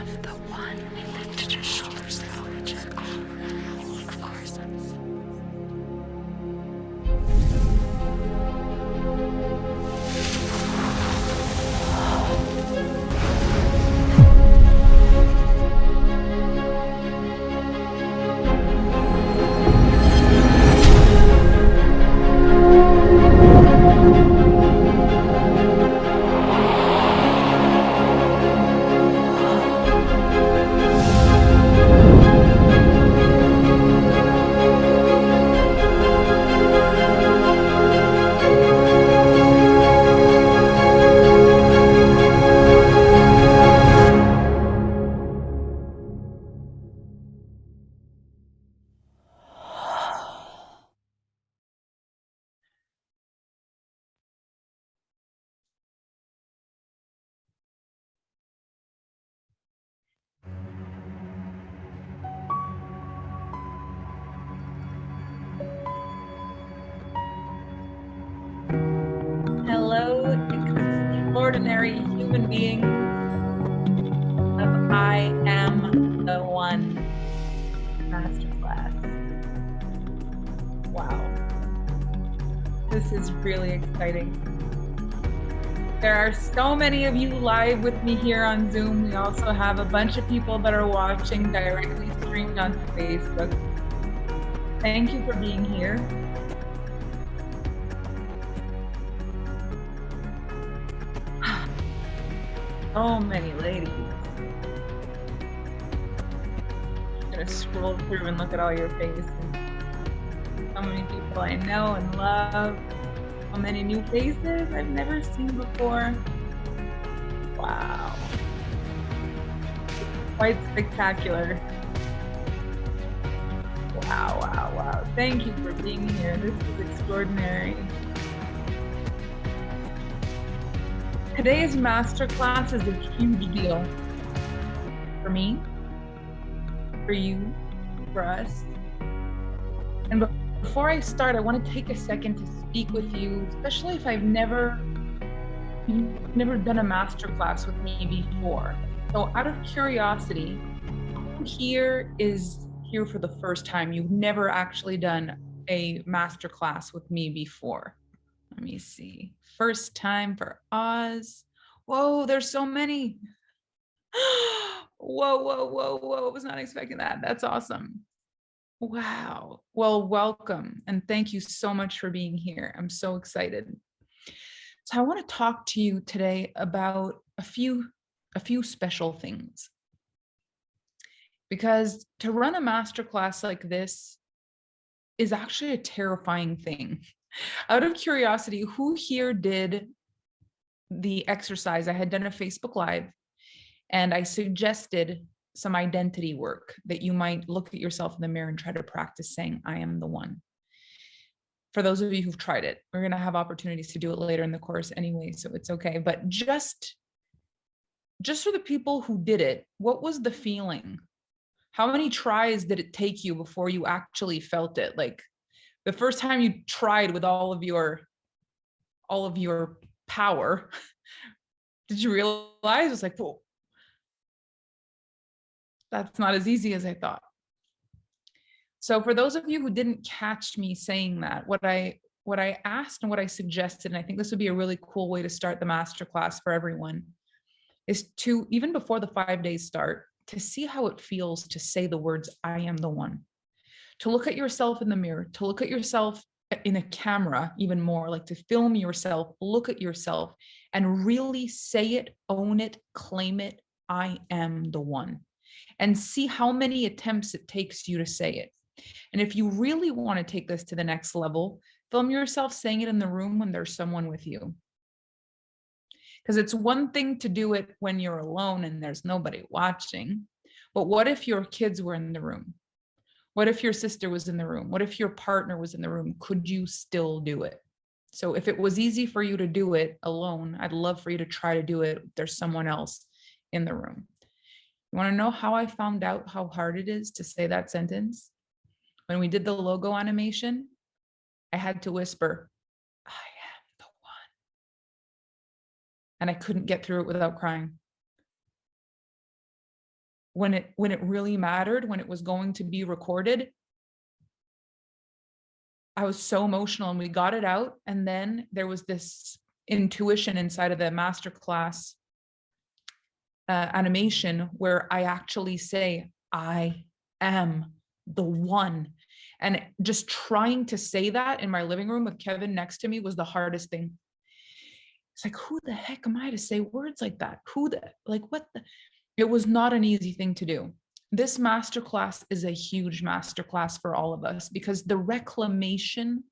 am the one. To just show yourself that you're all, of course. Hello, extraordinary human being of I Am the One Masterclass. Wow, this is really exciting. There are so many of you live with me here on Zoom. We also have a bunch of people that are watching directly streamed onto Facebook. Thank you for being here. So many ladies. I'm gonna scroll through and look at all your faces. So many people I know and love. So many new faces I've never seen before. Wow. Quite spectacular. Wow, wow, wow. Thank you for being here. This is extraordinary. Today's masterclass is a huge deal for me, for you, for us. And before I start, I want to take a second to speak with you, especially if you've never done a masterclass with me before. So out of curiosity, who here is here for the first time? You've never actually done a masterclass with me before. Let me see. First time for Oz. Whoa, there's so many. Whoa, whoa, whoa, whoa. I was not expecting that. That's awesome. Wow. Well, welcome. And thank you so much for being here. I'm so excited. So I want to talk to you today about a few special things. Because to run a masterclass like this is actually a terrifying thing. Out of curiosity, who here did the exercise? I had done a Facebook Live and I suggested some identity work that you might look at yourself in the mirror and try to practice saying, I am the one. For those of you who've tried it, we're going to have opportunities to do it later in the course anyway, so it's okay. But just for the people who did it, what was the feeling? How many tries did it take you before you actually felt it? Like the first time you tried with all of your power, did you realize it was like, whoa, that's not as easy as I thought. So for those of you who didn't catch me saying that, what I asked and what I suggested, and I think this would be a really cool way to start the masterclass for everyone, is to, even before the 5 days start, to see how it feels to say the words, I am the one. To look at yourself in the mirror, to look at yourself in a camera, even more, like to film yourself, look at yourself and really say it, own it, claim it, I am the one. And see how many attempts it takes you to say it. And if you really want to take this to the next level, film yourself saying it in the room when there's someone with you. Because it's one thing to do it when you're alone and there's nobody watching. But what if your kids were in the room? What if your sister was in the room? What if your partner was in the room? Could you still do it? So if it was easy for you to do it alone, I'd love for you to try to do it if there's someone else in the room. You want to know how I found out how hard it is to say that sentence? When we did the logo animation, I had to whisper, I am the one. And I couldn't get through it without crying. when it really mattered, when it was going to be recorded, I was so emotional and we got it out. And then there was this intuition inside of the masterclass animation where I actually say, I am the one. And just trying to say that in my living room with Kevin next to me was the hardest thing. It's like, who the heck am I to say words like that? What the? It was not an easy thing to do. This masterclass is a huge masterclass for all of us because the reclamation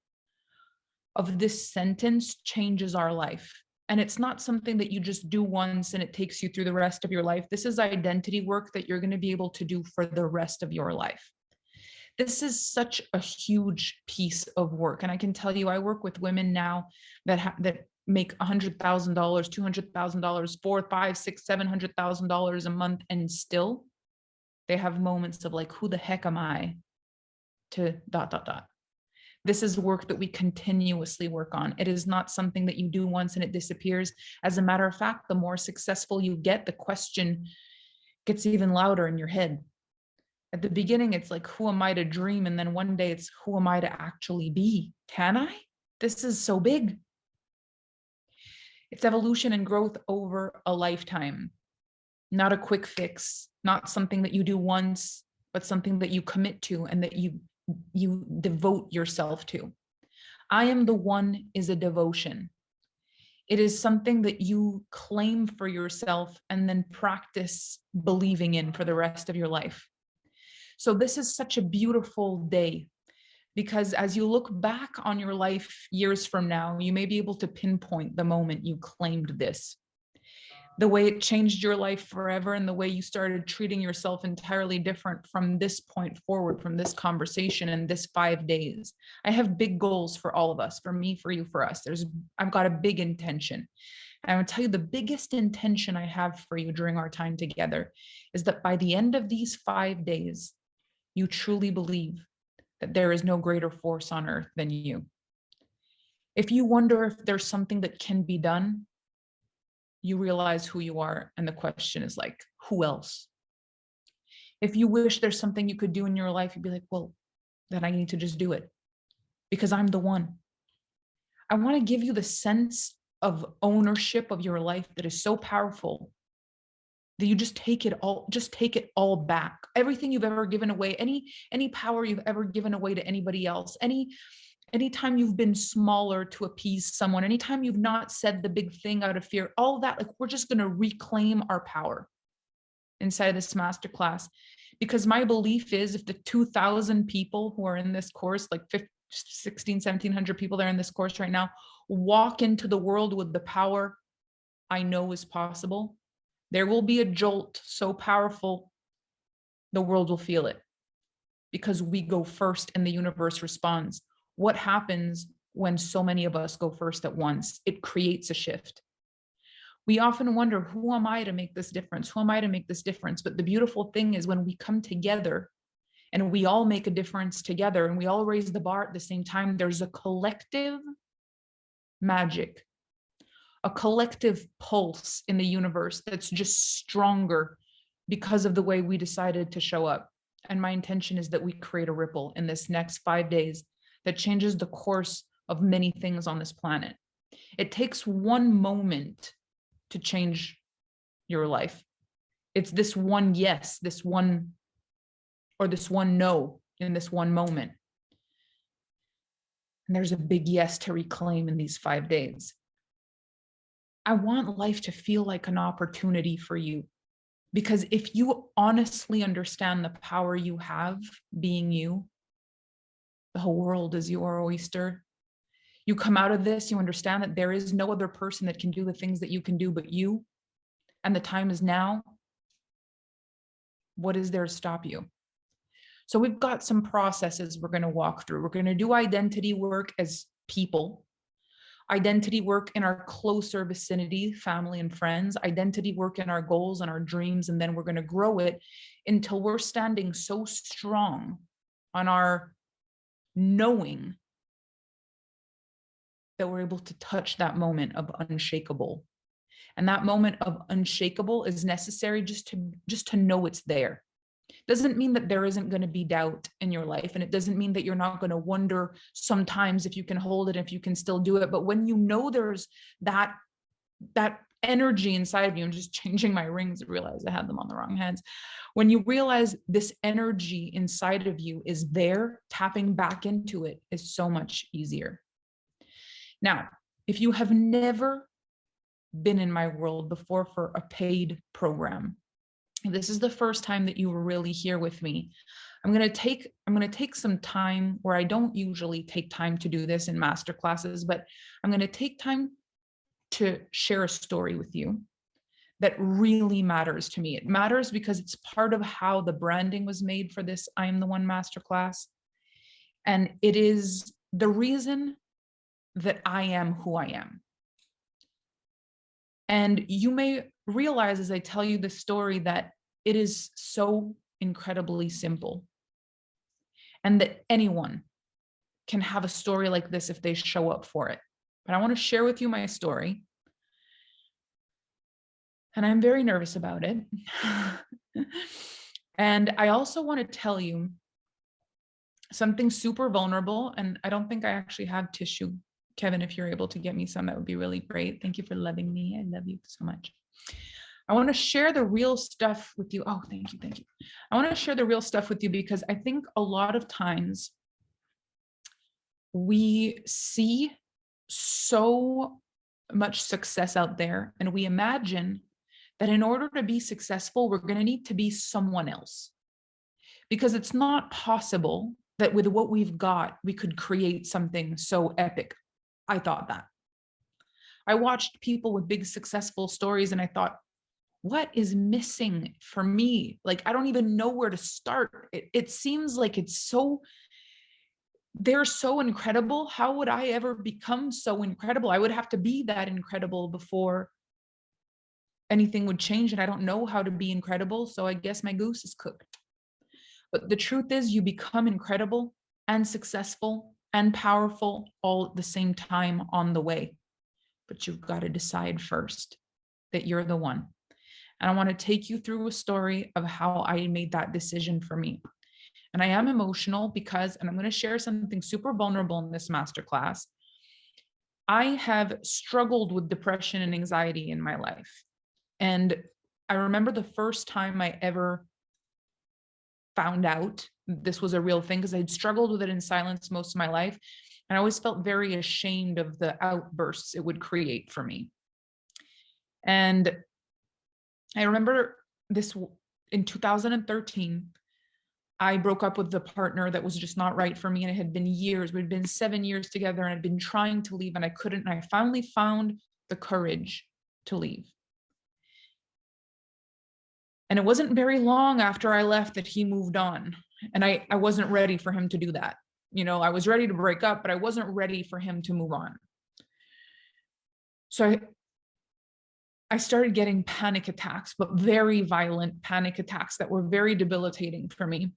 of this sentence changes our life. And it's not something that you just do once and it takes you through the rest of your life. This is identity work that you're going to be able to do for the rest of your life. This is such a huge piece of work. And I can tell you, I work with women now that make $100,000, $200,000, $400,000, $500,000, $600,000, $700,000 a month, and still they have moments of like, who the heck am I to ... This is work that we continuously work on. It is not something that you do once and it disappears. As a matter of fact, the more successful you get, the question gets even louder in your head. At the beginning, it's like, who am I to dream? And then one day it's, who am I to actually be? Can I? This is so big. It's evolution and growth over a lifetime, not a quick fix, not something that you do once, but something that you commit to and that you devote yourself to. I am the one is a devotion. It is something that you claim for yourself and then practice believing in for the rest of your life. So this is such a beautiful day because as you look back on your life years from now, you may be able to pinpoint the moment you claimed this, the way it changed your life forever and the way you started treating yourself entirely different from this point forward, from this conversation and this 5 days. I have big goals for all of us, for me, for you, for us. I've got a big intention. And I will tell you the biggest intention I have for you during our time together is that by the end of these 5 days, you truly believe that there is no greater force on earth than you. If you wonder if there's something that can be done, you realize who you are. And the question is like, who else? If you wish there's something you could do in your life, you'd be like, well, then I need to just do it because I'm the one. I want to give you the sense of ownership of your life that is so powerful that you just take it all back. Everything you've ever given away, any power you've ever given away to anybody else, anytime you've been smaller to appease someone, anytime you've not said the big thing out of fear, all of that, like we're just going to reclaim our power inside this masterclass. Because my belief is if the 2,000 people who are in this course, like 1,700 people that are in this course right now, walk into the world with the power I know is possible, there will be a jolt so powerful, the world will feel it because we go first and the universe responds. What happens when so many of us go first at once? It creates a shift. We often wonder, who am I to make this difference? Who am I to make this difference? But the beautiful thing is when we come together and we all make a difference together and we all raise the bar at the same time, there's a collective magic, a collective pulse in the universe that's just stronger because of the way we decided to show up. And my intention is that we create a ripple in this next 5 days that changes the course of many things on this planet. It takes one moment to change your life. It's this one yes, this one no in this one moment. And there's a big yes to reclaim in these 5 days. I want life to feel like an opportunity for you, because if you honestly understand the power you have being you, the whole world is your oyster. You come out of this, you understand that there is no other person that can do the things that you can do but you, and the time is now. What is there to stop you? So we've got some processes we're going to walk through. We're going to do identity work as people, identity work in our closer vicinity, family and friends, identity work in our goals and our dreams, and then we're going to grow it until we're standing so strong on our knowing that we're able to touch that moment of unshakable. And that moment of unshakable is necessary just to know it's there. Doesn't mean that there isn't going to be doubt in your life. And it doesn't mean that you're not going to wonder sometimes if you can hold it, if you can still do it. But when you know there's that energy inside of you, I'm just changing my rings, I realized I had them on the wrong hands. When you realize this energy inside of you is there, tapping back into it is so much easier. Now, if you have never been in my world before for a paid program, this is the first time that you were really here with me, I'm going to take some time where I don't usually take time to do this in master classes, but I'm going to take time to share a story with you that really matters to me. It matters because it's part of how the branding was made for this I Am the One masterclass. And it is the reason that I am who I am. And you may realize as I tell you the story that it is so incredibly simple, and that anyone can have a story like this if they show up for it. But I want to share with you my story. And I'm very nervous about it. And I also want to tell you something super vulnerable. And I don't think I actually have tissue. Kevin, if you're able to get me some, that would be really great. Thank you for loving me. I love you so much. I want to share the real stuff with you. Oh, thank you. Thank you. I want to share the real stuff with you because I think a lot of times we see so much success out there and we imagine that in order to be successful, we're going to need to be someone else, because it's not possible that with what we've got, we could create something so epic. I thought that. I watched people with big successful stories and I thought, what is missing for me? Like, I don't even know where to start. It seems like they're so incredible. How would I ever become so incredible? I would have to be that incredible before anything would change. And I don't know how to be incredible. So I guess my goose is cooked. But the truth is, you become incredible and successful and powerful all at the same time on the way. But you've got to decide first that you're the one. And I want to take you through a story of how I made that decision for me. And I am emotional because, and I'm going to share something super vulnerable in this masterclass. I have struggled with depression and anxiety in my life. And I remember the first time I ever found out this was a real thing, because I'd struggled with it in silence most of my life. And I always felt very ashamed of the outbursts it would create for me. And I remember this in 2013, I broke up with the partner that was just not right for me. And it had been years. We'd been 7 years together and I'd been trying to leave and I couldn't. And I finally found the courage to leave. And it wasn't very long after I left that he moved on. And I wasn't ready for him to do that. You know, I was ready to break up, but I wasn't ready for him to move on. So I started getting panic attacks, but very violent panic attacks that were very debilitating for me.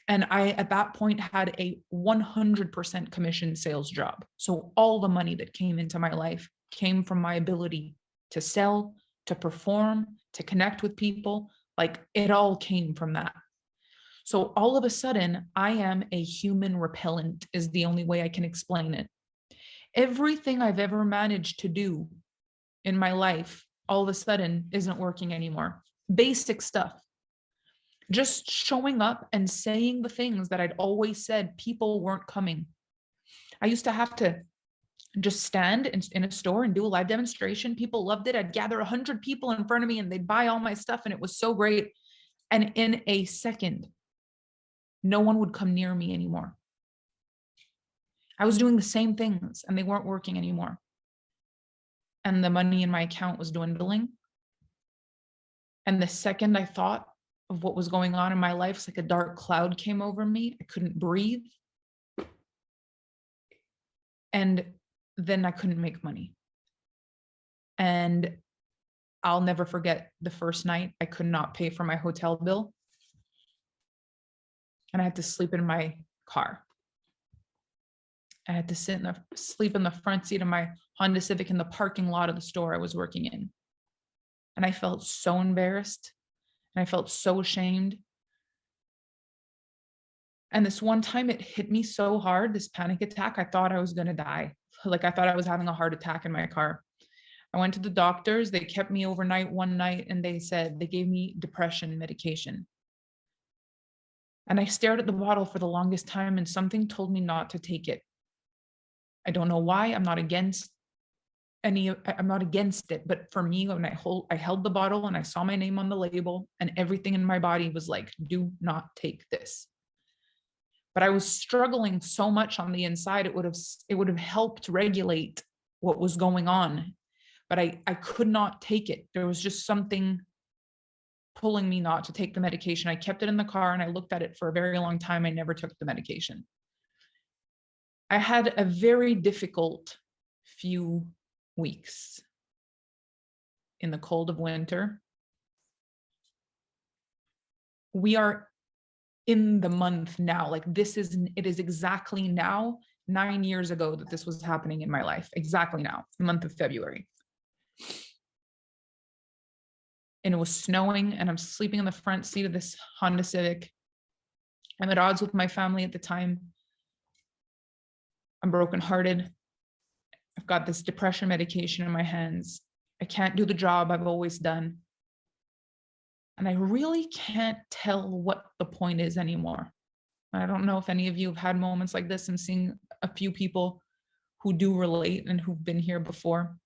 And I, at that point, had a 100% commission sales job. So all the money that came into my life came from my ability to sell, to perform, to connect with people. Like, it all came from that. So all of a sudden, I am a human repellent, is the only way I can explain it. Everything I've ever managed to do in my life all of a sudden isn't working anymore. Basic stuff. Just showing up and saying the things that I'd always said, people weren't coming. I used to have to just stand in a store and do a live demonstration. People loved it. I'd gather 100 people in front of me and they'd buy all my stuff and it was so great. And in a second, no one would come near me anymore. I was doing the same things and they weren't working anymore. And the money in my account was dwindling. And the second I thought of what was going on in my life, it's like a dark cloud came over me. I couldn't breathe. And then I couldn't make money. And I'll never forget the first night I could not pay for my hotel bill. And I had to sleep in my car. I had to sleep in the front seat of my Honda Civic in the parking lot of the store I was working in. And I felt so embarrassed and I felt so ashamed. And this one time it hit me so hard, this panic attack, I thought I was going to die. Like I thought I was having a heart attack in my car. I went to the doctors. They kept me overnight one night and they said they gave me depression medication. And I stared at the bottle for the longest time and something told me not to take it. I don't know why. I'm not against it. But for me, when I held the bottle and I saw my name on the label and everything in my body was like, do not take this. But I was struggling so much on the inside, it would have helped regulate what was going on. But I could not take it. There was just something pulling me not to take the medication. I kept it in the car and I looked at it for a very long time. I never took the medication. I had a very difficult few weeks in the cold of winter. We are in the month now. Like it is exactly now 9 years ago that this was happening in my life. Exactly now, the month of February. And it was snowing and I'm sleeping in the front seat of this Honda Civic. I'm at odds with my family at the time. I'm brokenhearted. I've got this depression medication in my hands. I can't do the job I've always done. And I really can't tell what the point is anymore. I don't know if any of you have had moments like this. I'm seeing a few people who do relate and who've been here before.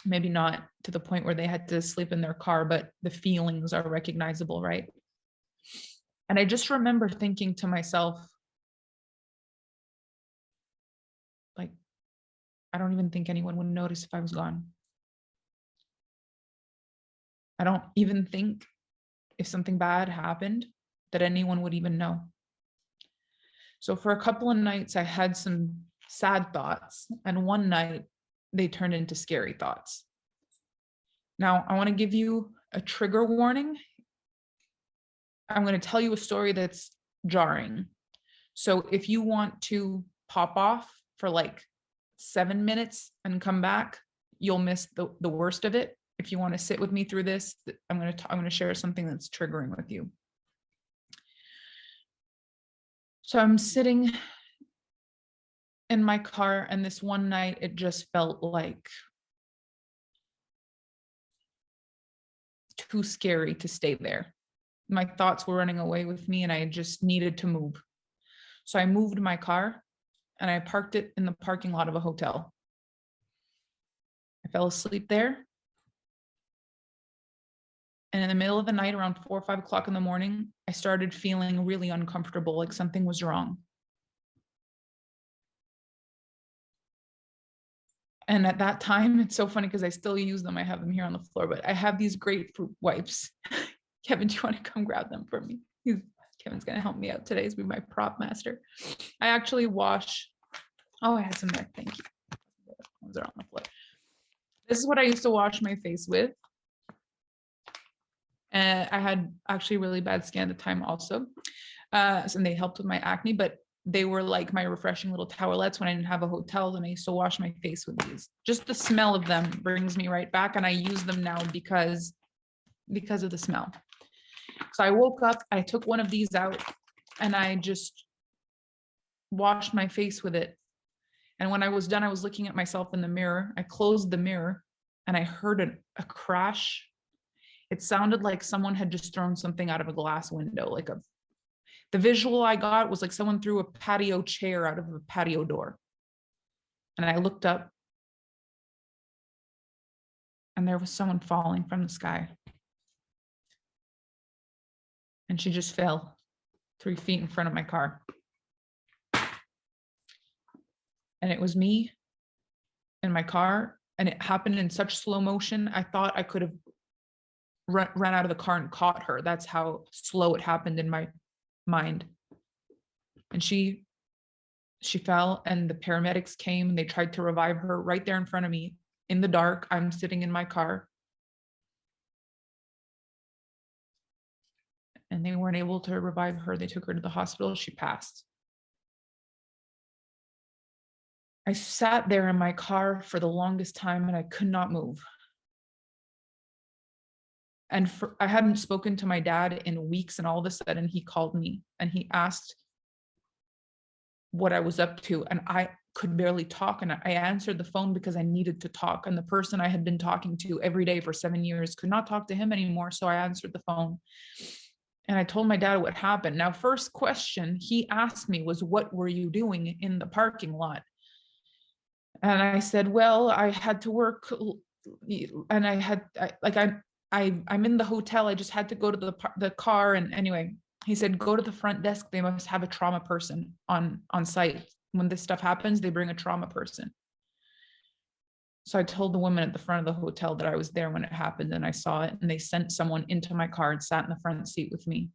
Maybe not to the point where they had to sleep in their car, but the feelings are recognizable, right? And I just remember thinking to myself, like, I don't even think anyone would notice if I was gone. I don't even think if something bad happened that anyone would even know. So for a couple of nights, I had some sad thoughts, and one night they turned into scary thoughts. Now, I want to give you a trigger warning. I'm going to tell you a story that's jarring. So if you want to pop off for like 7 minutes and come back, you'll miss the worst of it. If you want to sit with me through this, I'm going to share something that's triggering with you. So I'm sitting in my car, and this one night it just felt like too scary to stay there. My thoughts were running away with me and I just needed to move. So I moved my car and I parked it in the parking lot of a hotel. I fell asleep there. And in the middle of the night, around 4 or 5 o'clock in the morning, I started feeling really uncomfortable, like something was wrong. And at that time, it's so funny because I still use them. I have them here on the floor, but I have these grapefruit wipes. Kevin, do you want to come grab them for me? Kevin's going to help me out today. He's my prop master. I actually wash. Oh, I had some there. Thank you. Those are on the floor. This is what I used to wash my face with. I had actually really bad skin at the time also. And they helped with my acne, but they were like my refreshing little towelettes when I didn't have a hotel, and I used to wash my face with these. Just the smell of them brings me right back, and I use them now because of the smell. So I woke up, I took one of these out, and I just washed my face with it. And when I was done, I was looking at myself in the mirror. I closed the mirror and I heard a crash. It sounded like someone had just thrown something out of a glass window. The visual I got was like someone threw a patio chair out of a patio door. And I looked up and there was someone falling from the sky. And she just fell 3 feet in front of my car. And it was me in my car, and it happened in such slow motion. I thought I could have ran out of the car and caught her. That's how slow it happened in my mind. And she fell, and the paramedics came and they tried to revive her right there in front of me in the dark. I'm sitting in my car. And they weren't able to revive her. They took her to the hospital. She passed. I sat there in my car for the longest time and I could not move. And I hadn't spoken to my dad in weeks, and all of a sudden he called me and he asked what I was up to, and I could barely talk, and I answered the phone because I needed to talk, and the person I had been talking to every day for 7 years could not talk to him anymore, so I answered the phone. And I told my dad what happened. Now, first question he asked me was, what were you doing in the parking lot? And I said, well, I had to work, and I'm in the hotel. I just had to go to the car. And anyway, he said, go to the front desk. They must have a trauma person on site. When this stuff happens, they bring a trauma person. So I told the woman at the front of the hotel that I was there when it happened, and I saw it, and they sent someone into my car and sat in the front seat with me.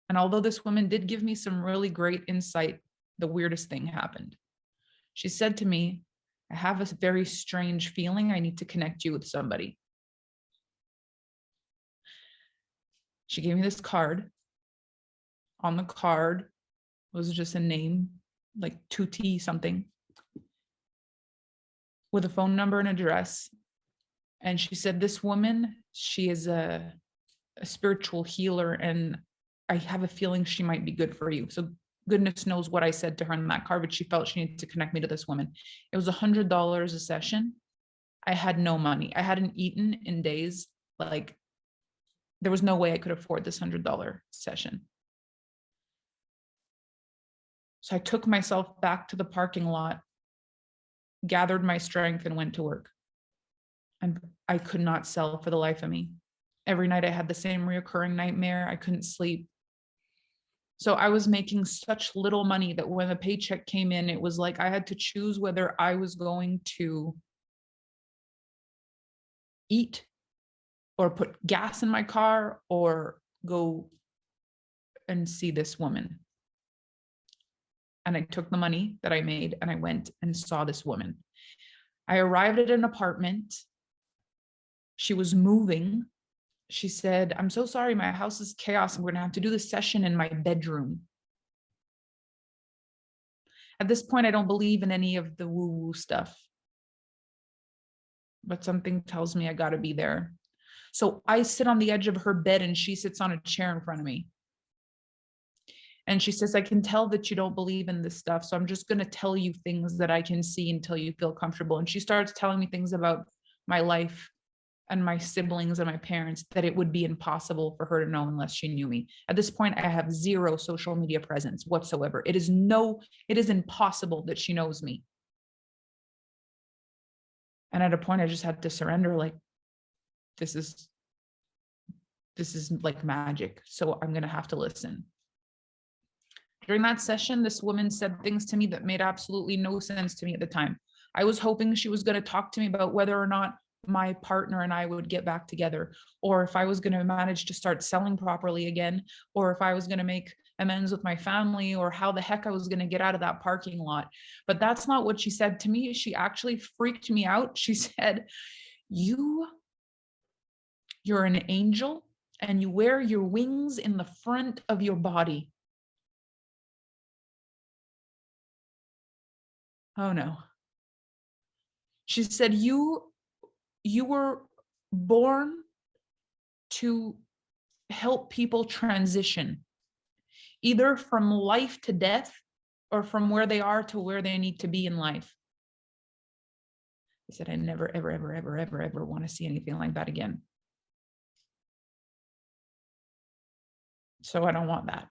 And although this woman did give me some really great insight, the weirdest thing happened. She said to me, I have a very strange feeling. I need to connect you with somebody. She gave me this card. On the card was just a name, like 2T something, with a phone number and address. And she said, this woman, she is a spiritual healer, and I have a feeling she might be good for you. So goodness knows what I said to her in that card, but she felt she needed to connect me to this woman. It was $100 a session. I had no money. I hadn't eaten in days. Like, there was no way I could afford this $100 session. So I took myself back to the parking lot, gathered my strength, and went to work. And I could not sell for the life of me. Every night I had the same reoccurring nightmare. I couldn't sleep. So I was making such little money that when the paycheck came in, it was like I had to choose whether I was going to eat or put gas in my car or go and see this woman. And I took the money that I made and I went and saw this woman. I arrived at an apartment. She was moving. She said, I'm so sorry, my house is chaos. I'm going to have to do the session in my bedroom. At this point, I don't believe in any of the woo-woo stuff, but something tells me I got to be there. So I sit on the edge of her bed and she sits on a chair in front of me. And she says, I can tell that you don't believe in this stuff. So I'm just going to tell you things that I can see until you feel comfortable. And she starts telling me things about my life and my siblings and my parents that it would be impossible for her to know unless she knew me. At this point, I have zero social media presence whatsoever. It is impossible that she knows me. And at a point, I just had to surrender, like, this is like magic. So I'm going to have to listen. During that session, this woman said things to me that made absolutely no sense to me at the time. I was hoping she was going to talk to me about whether or not my partner and I would get back together, or if I was going to manage to start selling properly again, or if I was going to make amends with my family, or how the heck I was going to get out of that parking lot. But that's not what she said to me. She actually freaked me out. She said, you're an angel and you wear your wings in the front of your body. Oh no. She said, you were born to help people transition, either from life to death or from where they are to where they need to be in life. I said, I never, ever, ever, ever, ever, ever want to see anything like that again. So I don't want that.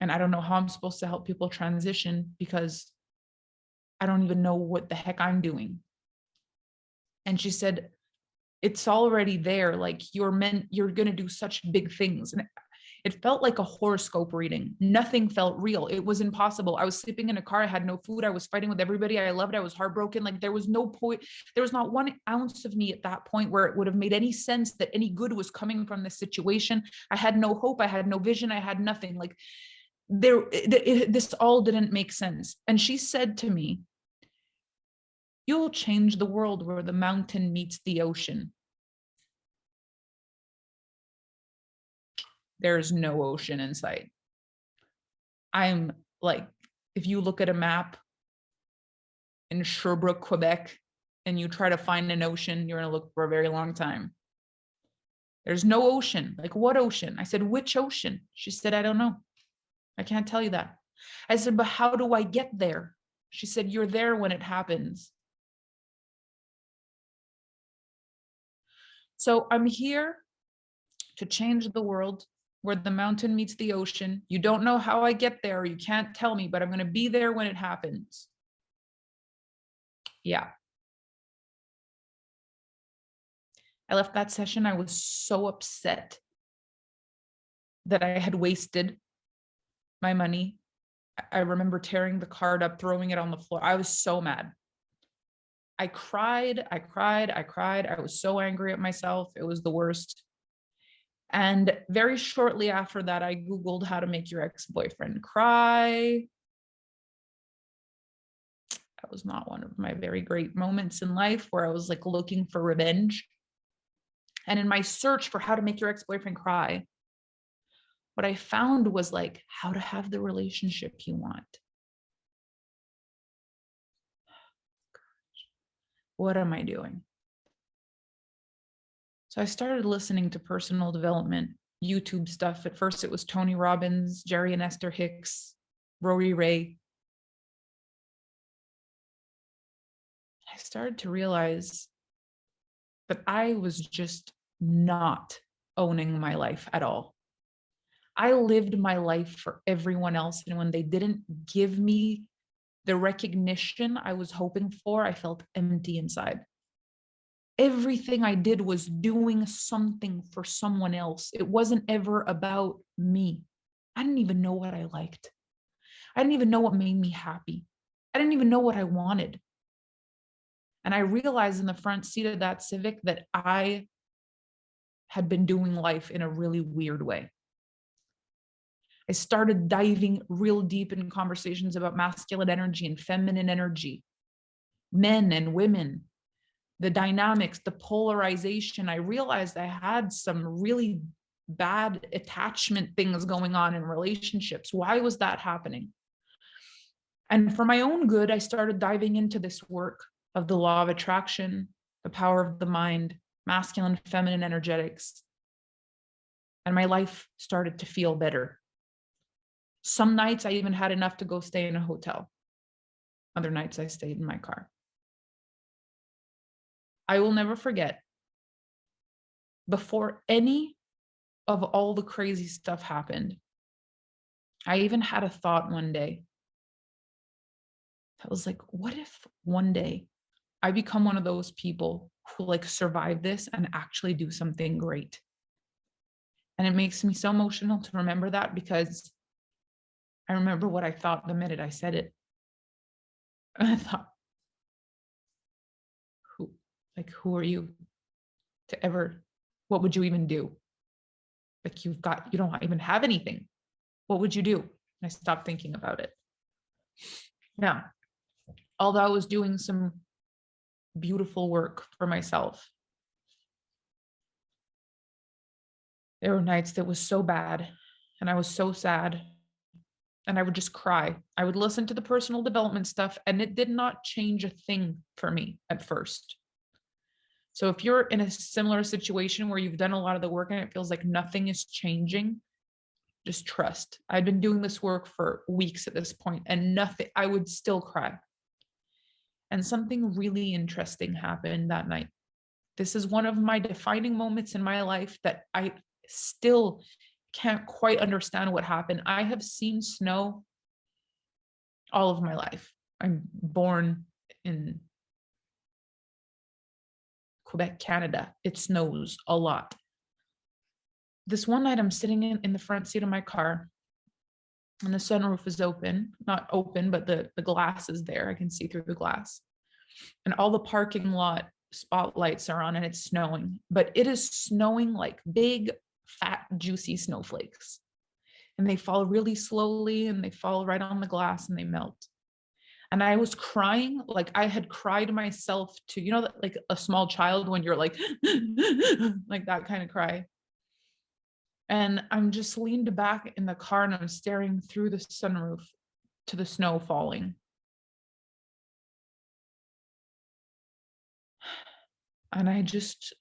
And I don't know how I'm supposed to help people transition because I don't even know what the heck I'm doing. And she said, it's already there. Like, you're going to do such big things. And it felt like a horoscope reading. Nothing felt real. It was impossible. I was sleeping in a car. I had no food. I was fighting with everybody I loved. I was heartbroken. Like, there was no point. There was not 1 ounce of me at that point where it would have made any sense that any good was coming from this situation. I had no hope. I had no vision. I had nothing. Like, this all didn't make sense. And she said to me, you'll change the world where the mountain meets the ocean. There's no ocean in sight. I'm like, if you look at a map in Sherbrooke, Quebec, and you try to find an ocean, you're going to look for a very long time. There's no ocean. Like, what ocean? I said, which ocean? She said, I don't know. I can't tell you that. I said, but how do I get there? She said, you're there when it happens. So I'm here to change the world where the mountain meets the ocean. You don't know how I get there. You can't tell me, but I'm going to be there when it happens. Yeah. I left that session. I was so upset that I had wasted my money. I remember tearing the card up, throwing it on the floor. I was so mad. I cried. I was so angry at myself. It was the worst. And very shortly after that, I Googled how to make your ex-boyfriend cry. That was not one of my very great moments in life, where I was like looking for revenge. And in my search for how to make your ex-boyfriend cry, what I found was like how to have the relationship you want. What am I doing? So I started listening to personal development, YouTube stuff. At first, it was Tony Robbins, Jerry and Esther Hicks, Rory Ray. I started to realize that I was just not owning my life at all. I lived my life for everyone else. And when they didn't give me the recognition I was hoping for, I felt empty inside. Everything I did was doing something for someone else. It wasn't ever about me. I didn't even know what I liked. I didn't even know what made me happy. I didn't even know what I wanted. And I realized in the front seat of that Civic that I had been doing life in a really weird way. I started diving real deep in conversations about masculine energy and feminine energy, men and women, the dynamics, the polarization. I realized I had some really bad attachment things going on in relationships. Why was that happening? And for my own good, I started diving into this work of the law of attraction, the power of the mind, masculine, feminine energetics. And my life started to feel better. Some nights I even had enough to go stay in a hotel. Other nights I stayed in my car. I will never forget, before any of all the crazy stuff happened, I even had a thought one day. I was like, what if one day I become one of those people who like survive this and actually do something great? And it makes me so emotional to remember that, because I remember what I thought the minute I said it. And I thought, who are you to ever, what would you even do? Like, you don't even have anything. What would you do? And I stopped thinking about it. Now, although I was doing some beautiful work for myself, there were nights that was so bad and I was so sad and I would just cry. I would listen to the personal development stuff and it did not change a thing for me at first. So if you're in a similar situation where you've done a lot of the work and it feels like nothing is changing, just trust. I'd been doing this work for weeks at this point and nothing, I would still cry. And something really interesting happened that night. This is one of my defining moments in my life that I still can't quite understand what happened. I have seen snow all of my life. I'm born in Quebec, Canada. It snows a lot. This one night I'm sitting in the front seat of my car and the sunroof is open, not open, but the glass is there. I can see through the glass. And all the parking lot spotlights are on and it's snowing, but it is snowing like big, fat, juicy snowflakes. And they fall really slowly and they fall right on the glass and they melt. And I was crying, like I had cried myself to, like a small child when you're like, like that kind of cry. And I'm just leaned back in the car and I'm staring through the sunroof to the snow falling. And I just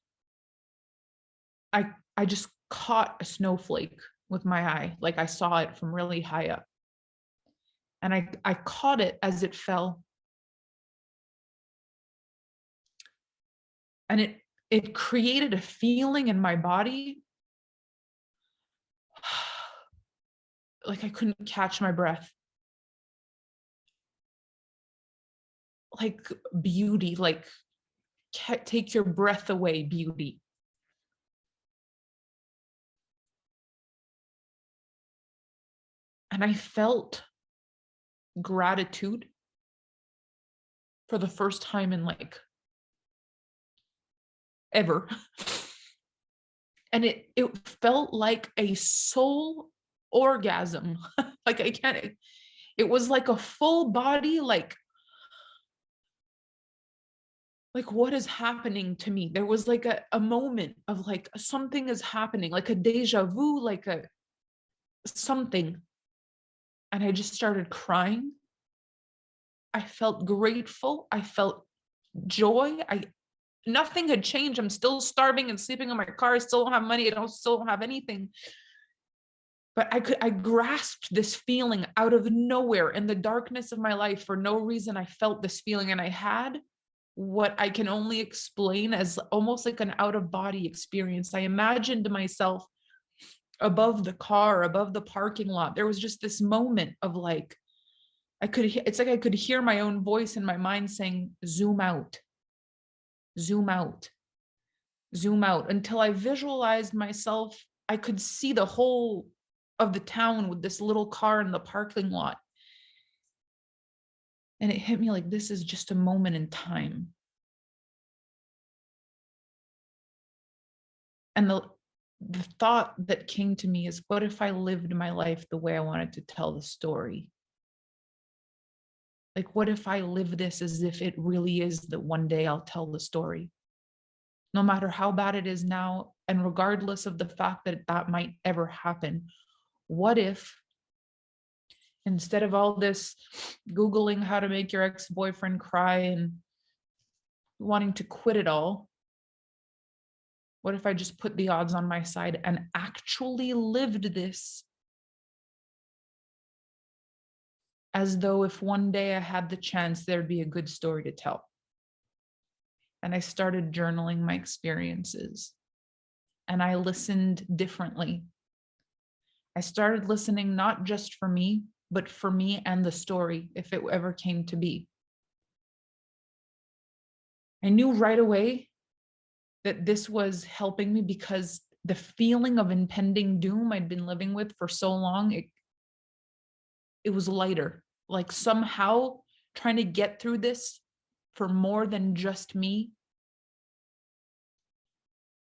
caught a snowflake with my eye. Like I saw it from really high up. And I caught it as it fell. And it created a feeling in my body like I couldn't catch my breath. Like beauty, like take your breath away, beauty. And I felt gratitude for the first time in like ever. And it felt like a soul orgasm. Like I can't, it was like a full body, like what is happening to me? There was like a moment of like something is happening, like a deja vu, like a something. And I just started crying. I felt grateful. I felt joy. Nothing had changed. I'm still starving and sleeping in my car. I still don't have money. Still don't have anything. But I grasped this feeling out of nowhere in the darkness of my life. For no reason, I felt this feeling, and I had what I can only explain as almost like an out of body experience. I imagined myself above the car, above the parking lot. There was just this moment of like, it's like I could hear my own voice in my mind saying, zoom out, zoom out, zoom out, until I visualized myself. I could see the whole of the town with this little car in the parking lot. And it hit me like, this is just a moment in time. And the thought that came to me is, what if I lived my life the way I wanted to tell the story? Like, what if I live this as if it really is that one day I'll tell the story? No matter how bad it is now, and regardless of the fact that that might ever happen, what if instead of all this Googling how to make your ex-boyfriend cry and wanting to quit it all, what if I just put the odds on my side and actually lived this as though if one day I had the chance, there'd be a good story to tell? And I started journaling my experiences, and I listened differently. I started listening not just for me, but for me and the story, if it ever came to be. I knew right away that this was helping me because the feeling of impending doom I'd been living with for so long, it was lighter. Like somehow trying to get through this for more than just me,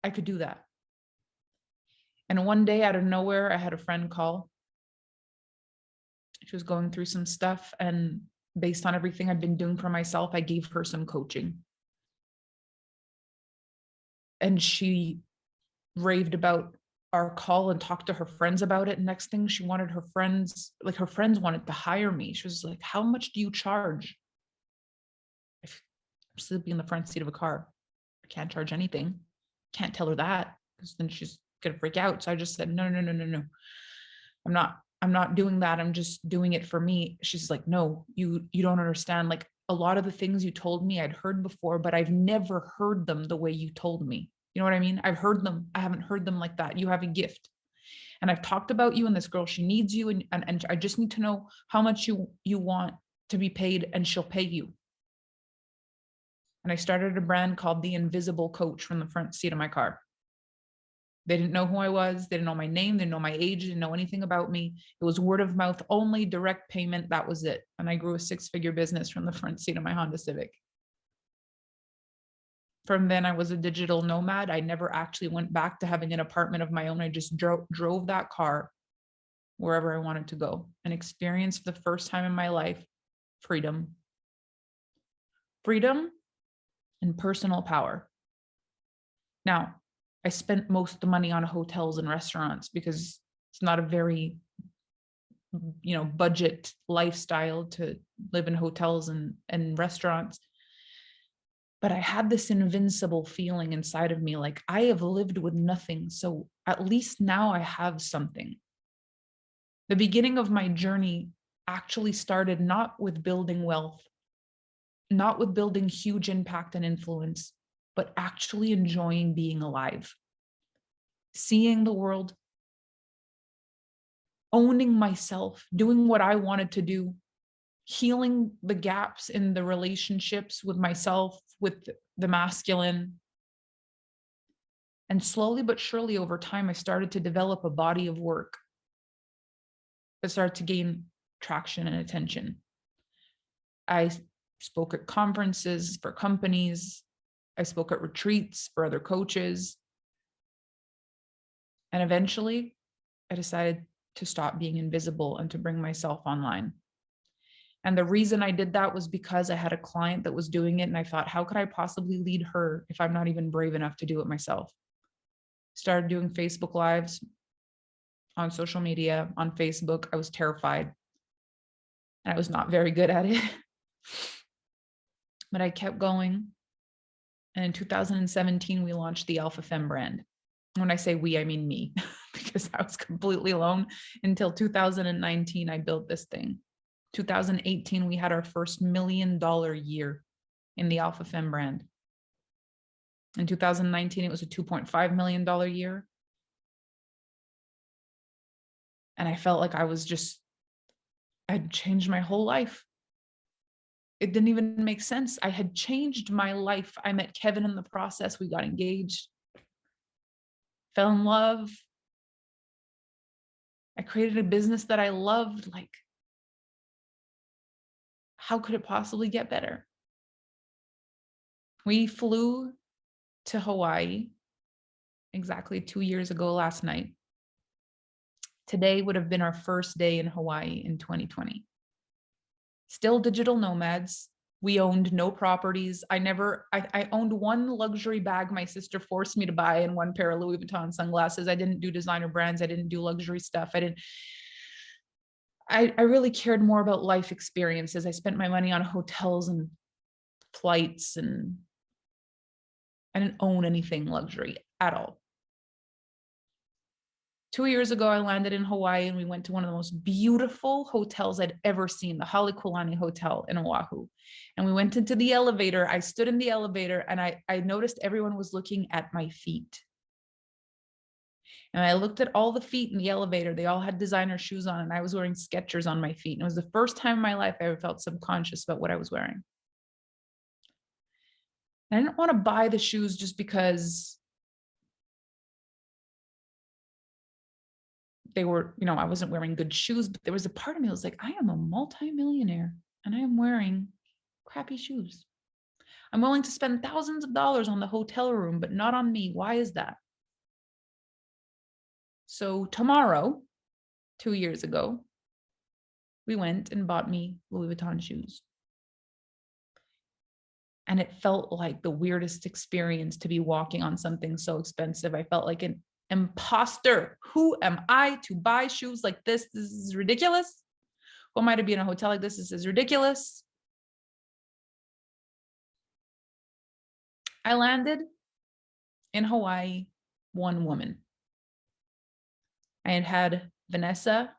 I could do that. And one day out of nowhere, I had a friend call. She was going through some stuff, and based on everything I'd been doing for myself, I gave her some coaching. And she raved about our call and talked to her friends about it. Next thing, she wanted her friends wanted to hire me. She was like, how much do you charge? If I'm sleeping in the front seat of a car, I can't charge anything. Can't tell her that because then she's gonna freak out. So I just said, no. I'm not doing that. I'm just doing it for me. She's like, no, you don't understand. Like a lot of the things you told me I'd heard before, but I've never heard them the way you told me. You know what I mean? I've heard them. I haven't heard them like that. You have a gift. And I've talked about you and this girl, she needs you. And I just need to know how much you want to be paid, and she'll pay you. And I started a brand called The Invisible Coach from the front seat of my car. They didn't know who I was. They didn't know my name. They didn't know my age. They didn't know anything about me. It was word of mouth only, direct payment. That was it. And I grew a 6-figure business from the front seat of my Honda Civic. From then, I was a digital nomad. I never actually went back to having an apartment of my own. I just drove that car wherever I wanted to go and experienced for the first time in my life freedom. Freedom and personal power. Now, I spent most of the money on hotels and restaurants because it's not a very, budget lifestyle to live in hotels and restaurants. But I had this invincible feeling inside of me, like I have lived with nothing. So at least now I have something. The beginning of my journey actually started not with building wealth, not with building huge impact and influence, but actually enjoying being alive, seeing the world, owning myself, doing what I wanted to do, healing the gaps in the relationships with myself, with the masculine. And slowly but surely over time, I started to develop a body of work that started to gain traction and attention. I spoke at conferences for companies. I spoke at retreats for other coaches. And eventually, I decided to stop being invisible and to bring myself online. And the reason I did that was because I had a client that was doing it. And I thought, how could I possibly lead her if I'm not even brave enough to do it myself? Started doing Facebook Lives on social media, on Facebook. I was terrified. I was not very good at it, but I kept going. And in 2017, we launched the Alpha Femme brand. When I say we, I mean me, because I was completely alone until 2019. I built this thing. 2018, we had our first $1 million year in the Alpha Femme brand. In 2019, it was a $2.5 million year. And I felt like I'd changed my whole life. It didn't even make sense. I had changed my life. I met Kevin in the process. We got engaged, fell in love. I created a business that I loved. Like, how could it possibly get better? We flew to Hawaii exactly 2 years ago last night. Today would have been our first day in Hawaii in 2020. Still digital nomads. We owned no properties. I owned one luxury bag my sister forced me to buy and one pair of Louis Vuitton sunglasses. I didn't do designer brands. I didn't do luxury stuff. I really cared more about life experiences. I spent my money on hotels and flights, and I didn't own anything luxury at all. 2 years ago, I landed in Hawaii and we went to one of the most beautiful hotels I'd ever seen, the Halekulani Hotel in Oahu. And we went into the elevator. I stood in the elevator and I noticed everyone was looking at my feet. And I looked at all the feet in the elevator. They all had designer shoes on and I was wearing Skechers on my feet. And it was the first time in my life I ever felt subconscious about what I was wearing. And I didn't want to buy the shoes just because they were, I wasn't wearing good shoes, but there was a part of me that was like, I am a multi-millionaire and I am wearing crappy shoes. I'm willing to spend thousands of dollars on the hotel room, but not on me. Why is that? So tomorrow, 2 years ago, we went and bought me Louis Vuitton shoes. And it felt like the weirdest experience to be walking on something so expensive. I felt like an imposter. Who am I to buy shoes like this? This is ridiculous. Who am I to be in a hotel like this? This is ridiculous. I landed in Hawaii, one woman. I had Vanessa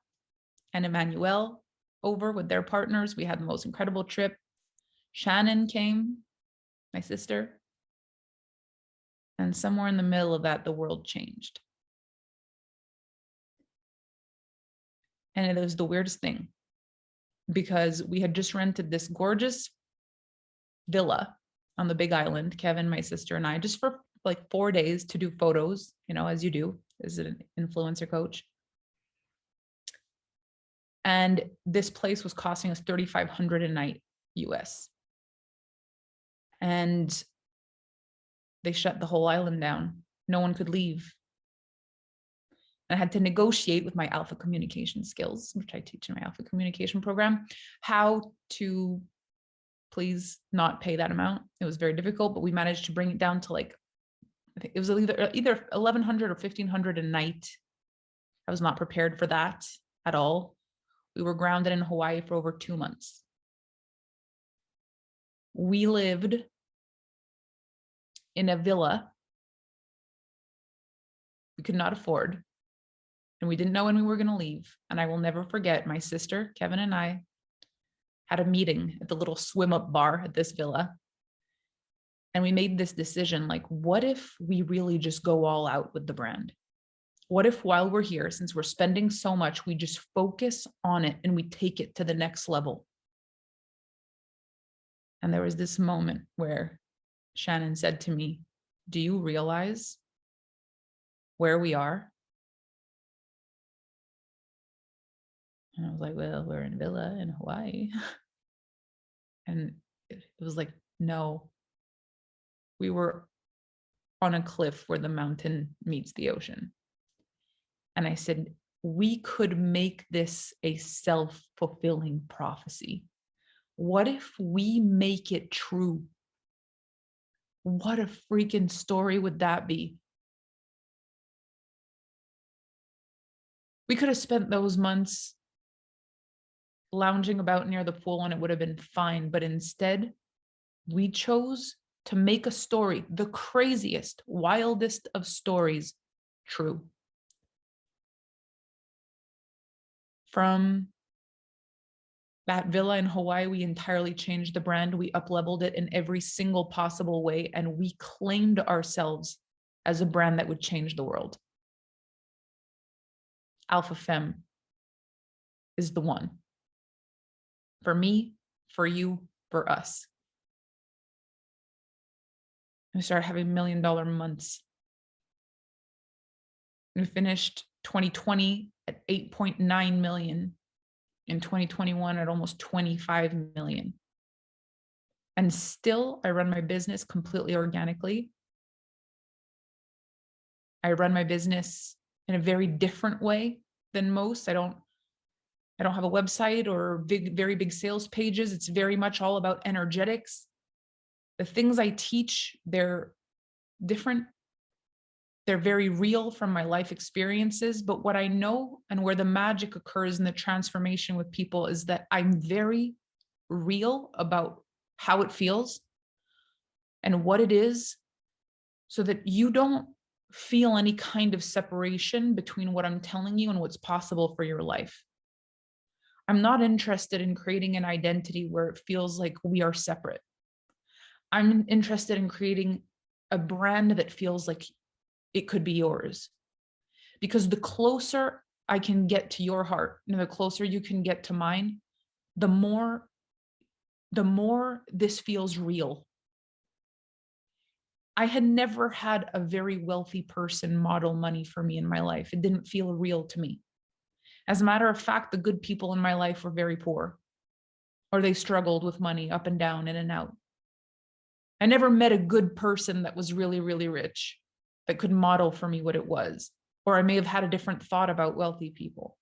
and Emmanuel over with their partners. We had the most incredible trip. Shannon came, my sister. And somewhere in the middle of that, the world changed. And it was the weirdest thing because we had just rented this gorgeous villa on the Big Island, Kevin, my sister, and I, just for like 4 days to do photos, as you do as an influencer coach. And this place was costing us $3,500 a night US. And they shut the whole island down. No one could leave. And I had to negotiate with my alpha communication skills, which I teach in my alpha communication program, how to please not pay that amount. It was very difficult, but we managed to bring it down to like, I think it was either 1,100 or 1,500 a night. I was not prepared for that at all. We were grounded in Hawaii for over 2 months. We lived in a villa we could not afford, and we didn't know when we were going to leave. And I will never forget, my sister, Kevin, and I had a meeting at the little swim up bar at this villa. And we made this decision, like, what if we really just go all out with the brand? What if while we're here, since we're spending so much, we just focus on it and we take it to the next level? And there was this moment where Shannon said to me, do you realize where we are? And I was like, well, we're in a villa in Hawaii. And it was like, no, we were on a cliff where the mountain meets the ocean. And I said, we could make this a self-fulfilling prophecy. What if we make it true? What a freaking story would that be? We could have spent those months lounging about near the pool and it would have been fine. But instead, we chose to make a story, the craziest, wildest of stories, true. From that villa in Hawaii, we entirely changed the brand. We up-leveled it in every single possible way, and we claimed ourselves as a brand that would change the world. Alpha Femme is the one. For me, for you, for us. We started having $1 million months. We finished 2020 at 8.9 million. In 2021 at almost 25 million. And still, I run my business completely organically. I run my business in a very different way than most. I don't have a website or very big sales pages. It's very much all about energetics. The things I teach, they're different. They're very real from my life experiences. But what I know and where the magic occurs in the transformation with people is that I'm very real about how it feels and what it is, so that you don't feel any kind of separation between what I'm telling you and what's possible for your life. I'm not interested in creating an identity where it feels like we are separate. I'm interested in creating a brand that feels like it could be yours. Because the closer I can get to your heart, and the closer you can get to mine, the more this feels real. I had never had a very wealthy person model money for me in my life. It didn't feel real to me. As a matter of fact, the good people in my life were very poor, or they struggled with money up and down, in and out. I never met a good person that was really, really rich that could model for me what it was. Or I may have had a different thought about wealthy people.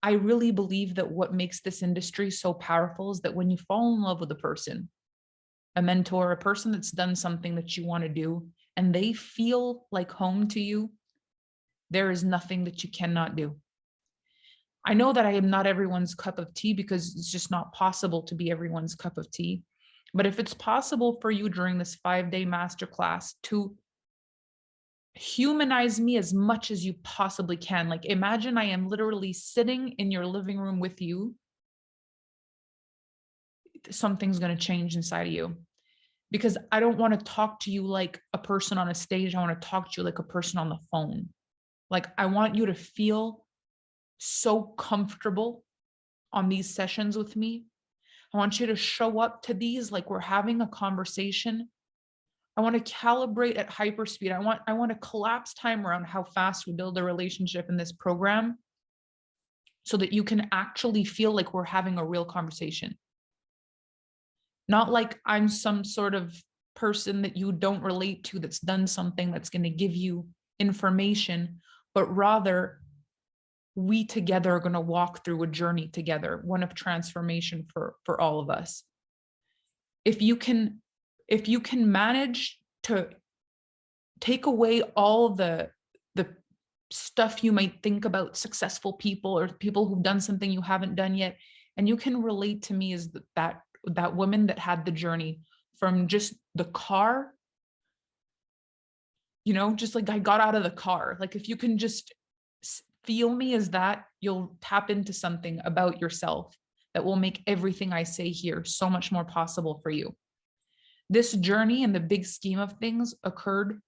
I really believe that what makes this industry so powerful is that when you fall in love with a person, a mentor, a person that's done something that you want to do, and they feel like home to you, there is nothing that you cannot do. I know that I am not everyone's cup of tea, because it's just not possible to be everyone's cup of tea. But if it's possible for you during this 5-day masterclass to humanize me as much as you possibly can, like imagine I am literally sitting in your living room with you, something's going to change inside of you. Because I don't want to talk to you like a person on a stage. I want to talk to you like a person on the phone. Like, I want you to feel so comfortable on these sessions with me. I want you to show up to these like we're having a conversation. I want to calibrate at hyperspeed. I want to collapse time around how fast we build a relationship in this program, so that you can actually feel like we're having a real conversation. Not like I'm some sort of person that you don't relate to that's done something that's going to give you information, but rather we together are going to walk through a journey together, one of transformation for all of us. If you can manage to take away all the stuff you might think about successful people or people who've done something you haven't done yet, and you can relate to me as that woman that had the journey from just the car, just like I got out of the car. Like if you can just feel me as that, you'll tap into something about yourself that will make everything I say here so much more possible for you. This journey in the big scheme of things occurred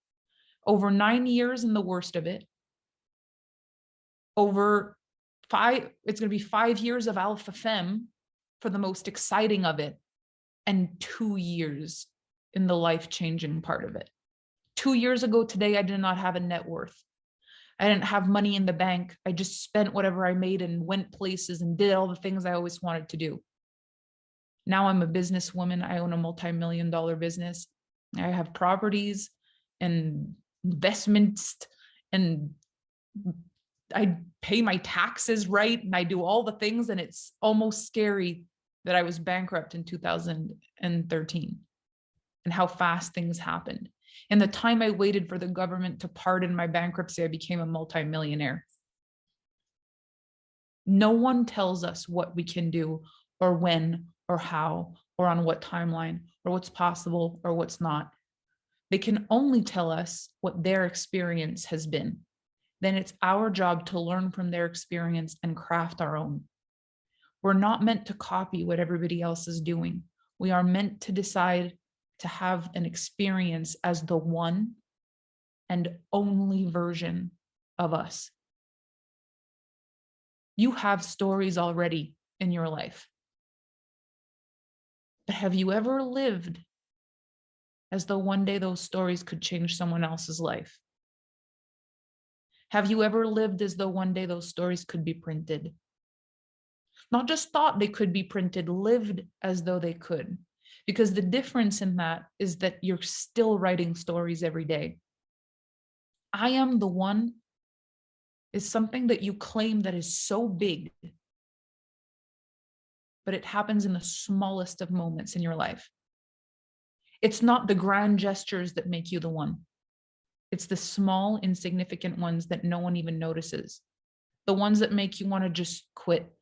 over 9 years in the worst of it, over it's going to be 5 years of Alpha Femme for the most exciting of it, and 2 years in the life-changing part of it. 2 years ago today, I did not have a net worth. I didn't have money in the bank. I just spent whatever I made and went places and did all the things I always wanted to do. Now I'm a businesswoman. I own a multi-million-dollar business. I have properties and investments, and I pay my taxes right, and I do all the things, and it's almost scary that I was bankrupt in 2013 and how fast things happened. In the time I waited for the government to pardon my bankruptcy, I became a multi-millionaire. No one tells us what we can do, or when, or how, or on what timeline, or what's possible, or what's not. They can only tell us what their experience has been. Then it's our job to learn from their experience and craft our own. We're not meant to copy what everybody else is doing. We are meant to decide to have an experience as the one and only version of us. You have stories already in your life. But have you ever lived as though one day those stories could change someone else's life? Have you ever lived as though one day those stories could be printed? Not just thought they could be printed, lived as though they could. Because the difference in that is that you're still writing stories every day. I am the one is something that you claim that is so big, but it happens in the smallest of moments in your life. It's not the grand gestures that make you the one. It's the small, insignificant ones that no one even notices. The ones that make you want to just quit.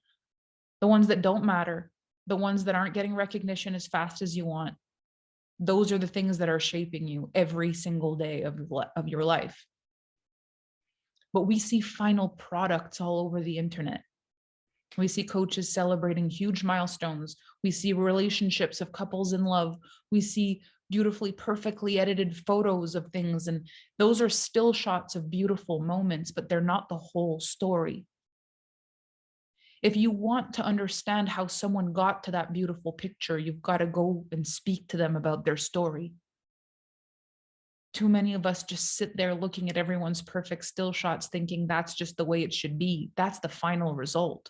The ones that don't matter. The ones that aren't getting recognition as fast as you want. Those are the things that are shaping you every single day of your life. But we see final products all over the internet. We see coaches celebrating huge milestones. We see relationships of couples in love. We see beautifully, perfectly edited photos of things. And those are still shots of beautiful moments, but they're not the whole story. If you want to understand how someone got to that beautiful picture, you've got to go and speak to them about their story. Too many of us just sit there looking at everyone's perfect still shots, thinking that's just the way it should be. That's the final result.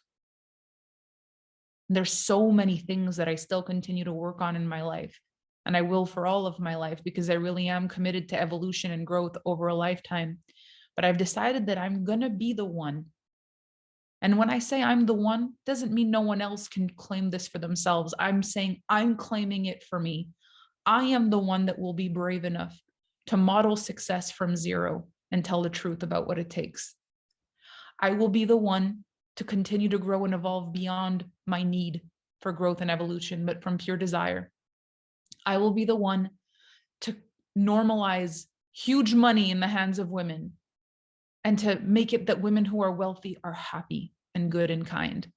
There's so many things that I still continue to work on in my life, and I will for all of my life, because I really am committed to evolution and growth over a lifetime. But I've decided that I'm going to be the one. And when I say I'm the one, doesn't mean no one else can claim this for themselves. I'm saying I'm claiming it for me. I am the one that will be brave enough to model success from zero and tell the truth about what it takes. I will be the one to continue to grow and evolve beyond my need for growth and evolution, but from pure desire. I will be the one to normalize huge money in the hands of women and to make it that women who are wealthy are happy and good and kind.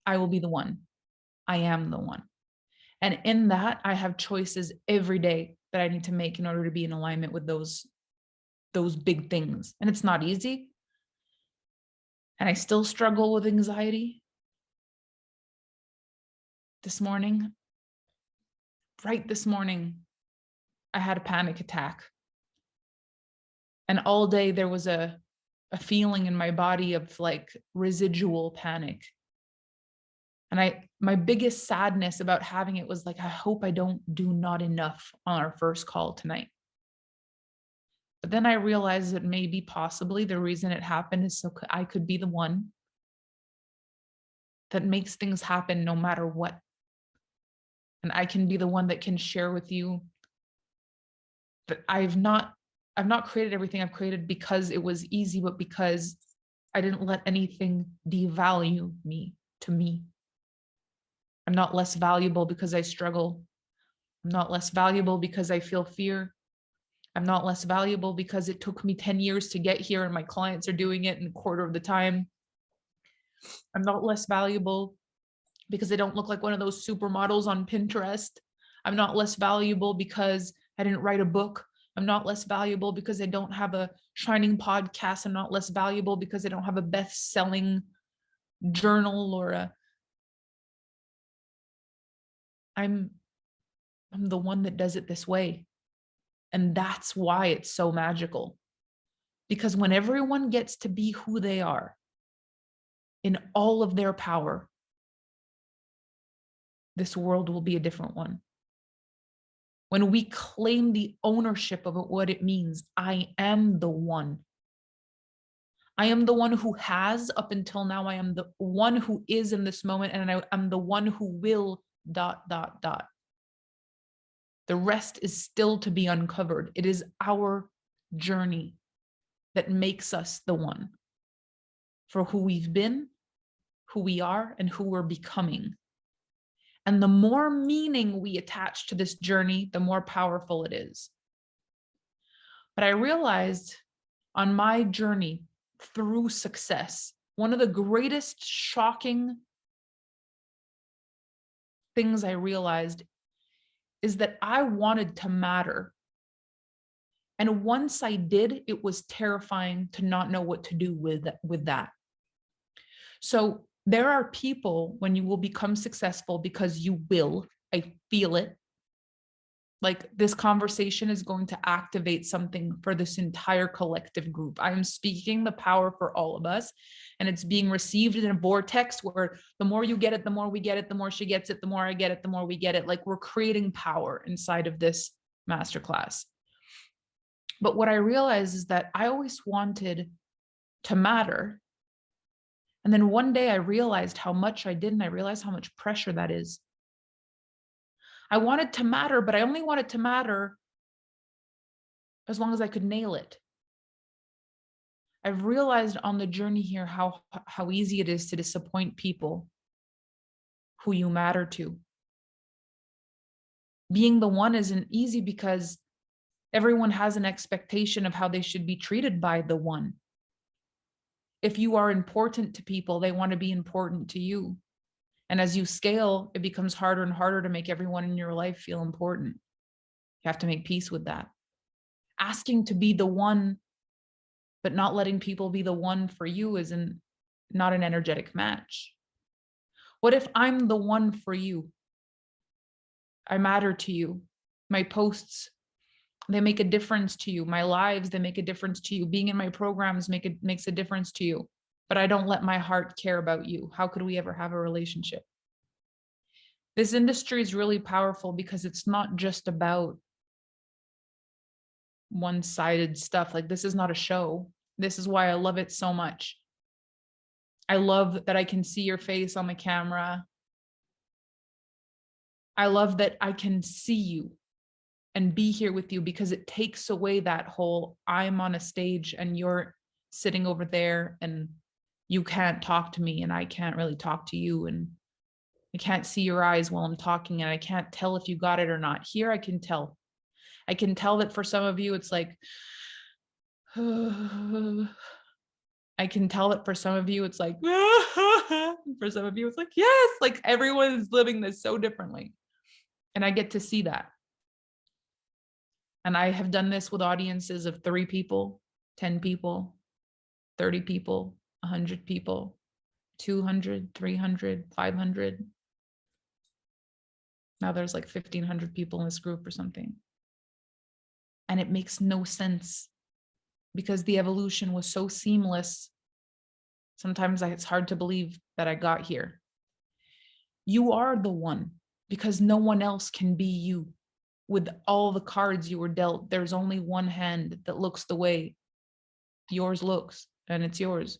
I will be the one. I am the one. And in that, I have choices every day that I need to make in order to be in alignment with those big things. And it's not easy. And I still struggle with anxiety. Right this morning, I had a panic attack. And all day there was a feeling in my body of like residual panic. And my biggest sadness about having it was like, I hope I don't do not enough on our first call tonight. But then I realized that maybe possibly the reason it happened is so I could be the one that makes things happen no matter what. And I can be the one that can share with you that I've not created everything I've created because it was easy, but because I didn't let anything devalue me to me. I'm not less valuable because I struggle. I'm not less valuable because I feel fear. I'm not less valuable because it took me 10 years to get here and my clients are doing it in a quarter of the time. I'm not less valuable because I don't look like one of those supermodels on Pinterest. I'm not less valuable because I didn't write a book. I'm not less valuable because I don't have a shining podcast. I'm not less valuable because I don't have a best-selling journal or a I'm the one that does it this way. And that's why it's so magical. Because when everyone gets to be who they are in all of their power, this world will be a different one. When we claim the ownership of what it means, I am the one. I am the one who has up until now. I am the one who is in this moment, and I'm the one who will ... The rest is still to be uncovered. It is our journey that makes us the one for who we've been, who we are, and who we're becoming. And the more meaning we attach to this journey, the more powerful it is. But I realized on my journey through success, one of the greatest shocking things I realized is that I wanted to matter. And once I did, it was terrifying to not know what to do with that. So there are people when you will become successful, because you will, I feel it. Like this conversation is going to activate something for this entire collective group. I am speaking the power for all of us, and it's being received in a vortex where the more you get it, the more we get it, the more she gets it, the more I get it, the more we get it. Like we're creating power inside of this masterclass. But what I realized is that I always wanted to matter. And then one day I realized how much I didn't. I realized how much pressure that is. I wanted to matter, but I only wanted to matter as long as I could nail it. I've realized on the journey here how easy it is to disappoint people who you matter to. Being the one isn't easy because everyone has an expectation of how they should be treated by the one. If you are important to people, they want to be important to you. And as you scale, it becomes harder and harder to make everyone in your life feel important. You have to make peace with that. Asking to be the one, but not letting people be the one for you is not an energetic match. What if I'm the one for you? I matter to you. My posts, they make a difference to you. My lives, they make a difference to you. Being in my programs makes a difference to you. But I don't let my heart care about you. How could we ever have a relationship? This industry is really powerful because it's not just about one-sided stuff. Like this is not a show. This is why I love it so much. I love that I can see your face on the camera. I love that I can see you and be here with you, because it takes away that whole I'm on a stage and you're sitting over there and you can't talk to me and I can't really talk to you, and I can't see your eyes while I'm talking and I can't tell if you got it or not. Here I can tell. I can tell that for some of you it's like I can tell that for some of you it's like for some of you it's like yes, like everyone is living this so differently. And I get to see that. And I have done this with audiences of 3 people, 10 people, 30 people, 100 people, 200, 300, 500. Now there's like 1,500 people in this group or something. And it makes no sense because the evolution was so seamless. Sometimes it's hard to believe that I got here. You are the one because no one else can be you. With all the cards you were dealt, there's only one hand that looks the way yours looks, and it's yours.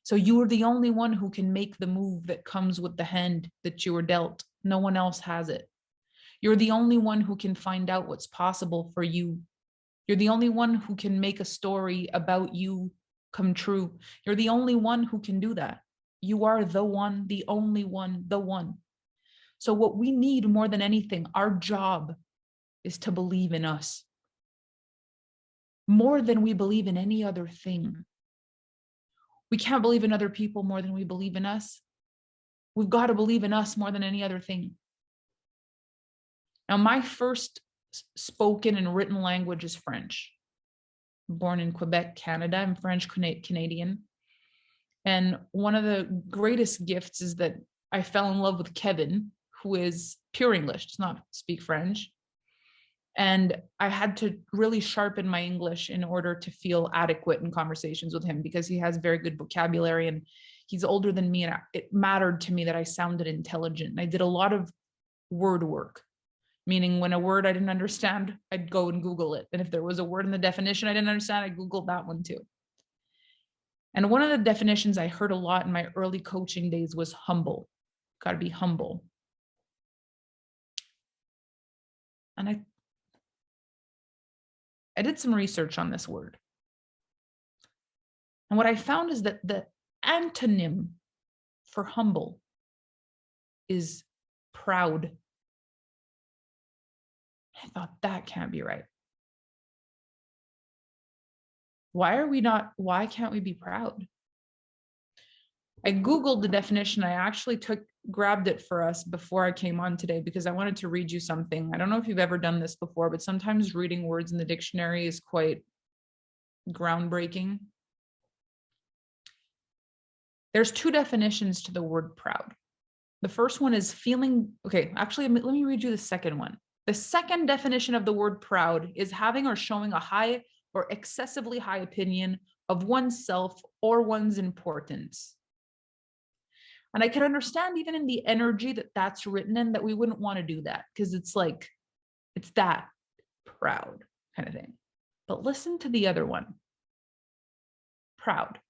So you are the only one who can make the move that comes with the hand that you were dealt. No one else has it. You're the only one who can find out what's possible for you. You're the only one who can make a story about you come true. You're the only one who can do that. You are the one, the only one, the one. So what we need more than anything, our job is to believe in us more than we believe in any other thing. We can't believe in other people more than we believe in us. We've got to believe in us more than any other thing. Now, my first spoken and written language is French. Born in Quebec, Canada. I'm French Canadian. And one of the greatest gifts is that I fell in love with Kevin, who is pure English, does not speak French. And I had to really sharpen my English in order to feel adequate in conversations with him, because he has very good vocabulary and he's older than me. And it mattered to me that I sounded intelligent. And I did a lot of word work, meaning when a word I didn't understand, I'd go and Google it. And if there was a word in the definition I didn't understand, I Googled that one too. And one of the definitions I heard a lot in my early coaching days was humble. Got to be humble. And I did some research on this word. And what I found is that the antonym for humble is proud. I thought that can't be right. Why can't we be proud? I Googled the definition. I actually grabbed it for us before I came on today because I wanted to read you something. I don't know if you've ever done this before, but sometimes reading words in the dictionary is quite groundbreaking. There's two definitions to the word proud. The first one is feeling, okay, actually, let me read you the second one. The second definition of the word proud is having or showing a high or excessively high opinion of oneself or one's importance. And I can understand even in the energy that that's written in that we wouldn't want to do that because it's like, it's that proud kind of thing. But listen to the other one. Proud.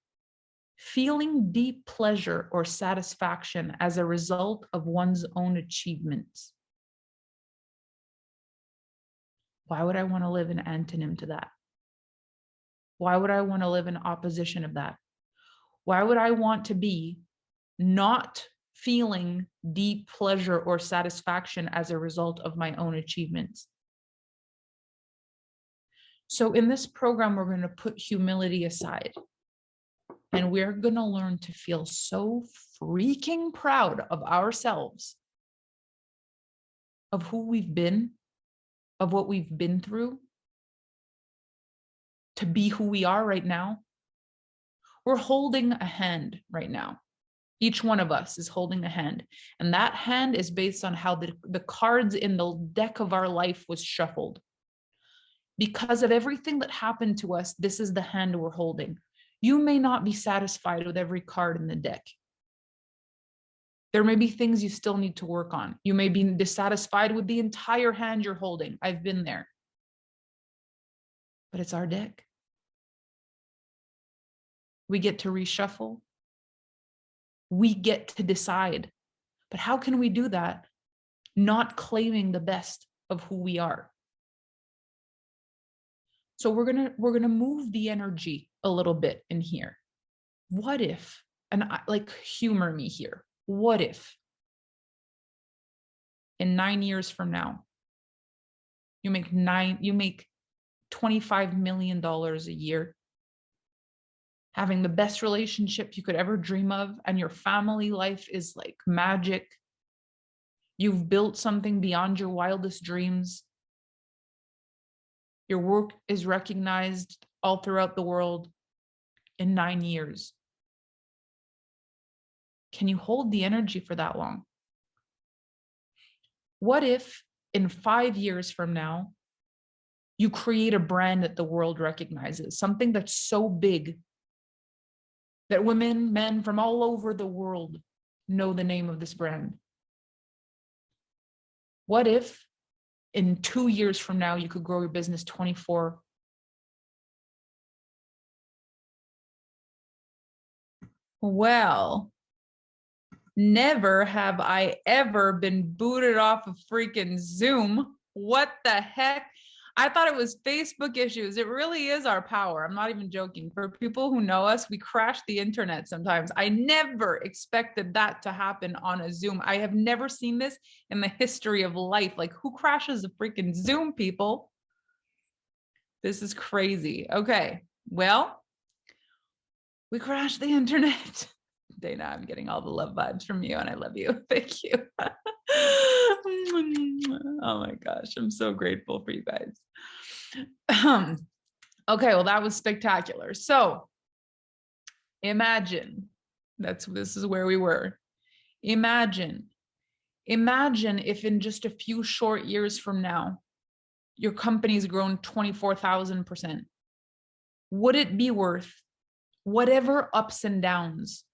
Feeling deep pleasure or satisfaction as a result of one's own achievements. Why would I want to live an antonym to that? Why would I want to live in opposition of that? Why would I want to be not feeling deep pleasure or satisfaction as a result of my own achievements? So in this program, we're going to put humility aside. And we're going to learn to feel so freaking proud of ourselves, of who we've been, of what we've been through, to be who we are right now. We're holding a hand right now. Each one of us is holding a hand. And that hand is based on how the cards in the deck of our life was shuffled. Because of everything that happened to us, this is the hand we're holding. You may not be satisfied with every card in the deck. There may be things you still need to work on. You may be dissatisfied with the entire hand you're holding. I've been there. But it's our deck. We get to reshuffle. We get to decide. But how can we do that? Not claiming the best of who we are. So we're gonna move the energy a little bit in here. What if, and humor me here, what if in 9 years from now, you make $25 million a year, having the best relationship you could ever dream of, and your family life is like magic. You've built something beyond your wildest dreams. Your work is recognized all throughout the world in 9 years. Can you hold the energy for that long? What if in 5 years from now, you create a brand that the world recognizes, something that's so big that women, men from all over the world know the name of this brand? What if in 2 years from now, you could grow your business 24? Well, never have I ever been booted off of freaking Zoom. What the heck? I thought it was Facebook issues. It really is our power. I'm not even joking. For people who know us, we crash the internet sometimes. I never expected that to happen on a Zoom. I have never seen this in the history of life. Like, who crashes a freaking Zoom, people? This is crazy. Okay, well, we crashed the internet. Dana, I'm getting all the love vibes from you, and I love you. Thank you. Oh my gosh, I'm so grateful for you guys. Okay, well, that was spectacular. So imagine, this is where we were. Imagine if in just a few short years from now, your company's grown 24,000%. Would it be worth whatever ups and downs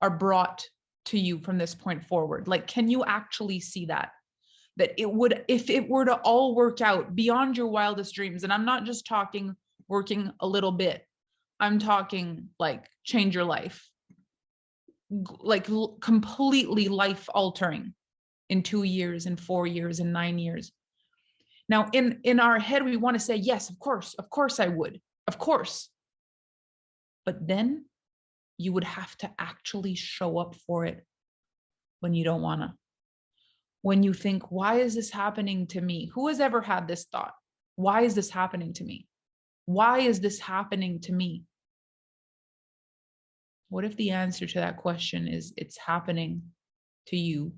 are brought to you from this point forward? Like, can you actually see that it would, if it were to all work out beyond your wildest dreams? And I'm not just talking working a little bit, I'm talking like change your life, like completely life altering in 2 years, in 4 years, in 9 years. Now, in our head, we want to say, yes, of course I would, of course. But then you would have to actually show up for it when you don't want to. When you think, why is this happening to me? Who has ever had this thought? Why is this happening to me? Why is this happening to me? What if the answer to that question is it's happening to you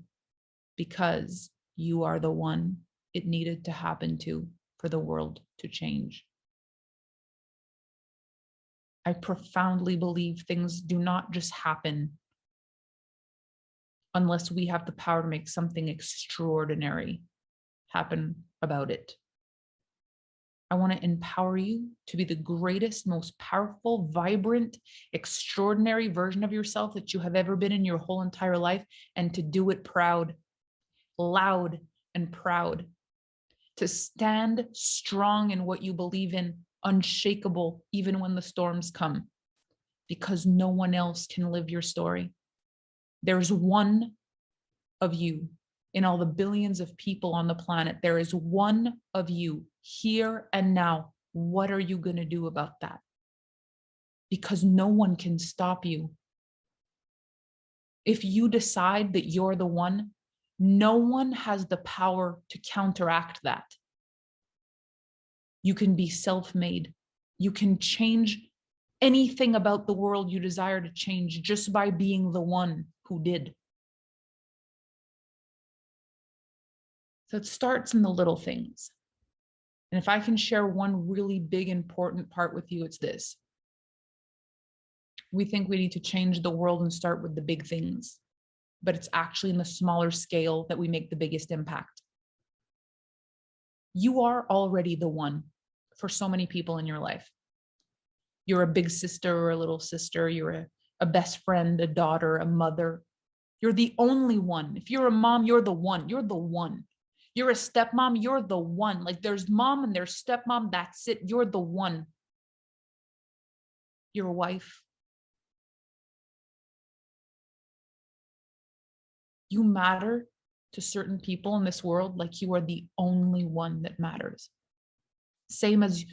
because you are the one it needed to happen to for the world to change? I profoundly believe things do not just happen unless we have the power to make something extraordinary happen about it. I want to empower you to be the greatest, most powerful, vibrant, extraordinary version of yourself that you have ever been in your whole entire life, and to do it proud, loud and proud, to stand strong in what you believe in, unshakable, even when the storms come, because no one else can live your story. There's one of you in all the billions of people on the planet. There is one of you here and now. What are you going to do about that? Because no one can stop you. If you decide that you're the one, no one has the power to counteract that. You can be self-made. You can change anything about the world you desire to change just by being the one who did. So it starts in the little things. And if I can share one really big, important part with you, it's this. We think we need to change the world and start with the big things, but it's actually in the smaller scale that we make the biggest impact. You are already the one for so many people in your life. You're a big sister or a little sister. You're a best friend, a daughter, a mother. You're the only one. If you're a mom, you're the one. You're the one. You're a stepmom, you're the one. Like, there's mom and there's stepmom, that's it. You're the one. You're a wife. You matter to certain people in this world like you are the only one that matters. Same as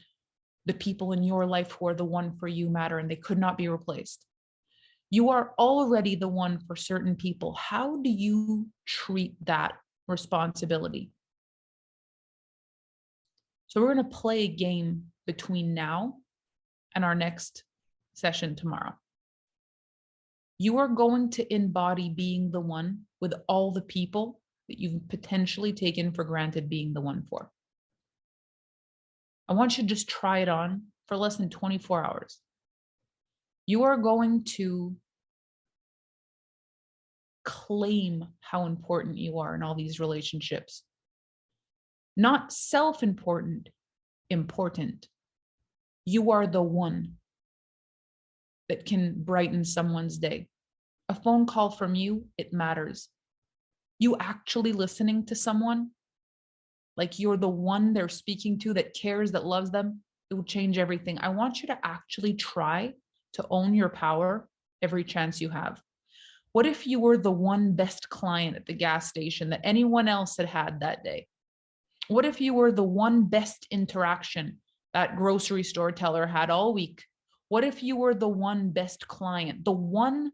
the people in your life who are the one for you matter, and they could not be replaced. You are already the one for certain people. How do you treat that responsibility? So we're going to play a game between now and our next session tomorrow. You are going to embody being the one with all the people that you've potentially taken for granted being the one for. I want you to just try it on for less than 24 hours. You are going to claim how important you are in all these relationships. Not self-important, important. You are the one that can brighten someone's day. A phone call from you, it matters. You actually listening to someone, like you're the one they're speaking to that cares, that loves them, it will change everything. I want you to actually try to own your power every chance you have. What if you were the one best client at the gas station that anyone else had had that day? What if you were the one best interaction that grocery store teller had all week? What if you were the one best client, the one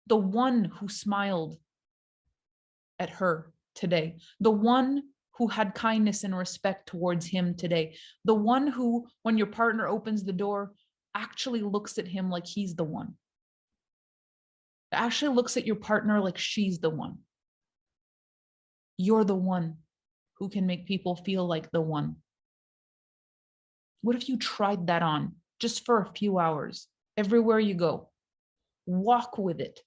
who smiled at her today, the one who had kindness and respect towards him today, the one who, when your partner opens the door, actually looks at him like he's the one, actually looks at your partner like she's the one. You're the one who can make people feel like the one. What if you tried that on just for a few hours, everywhere you go? Walk with it.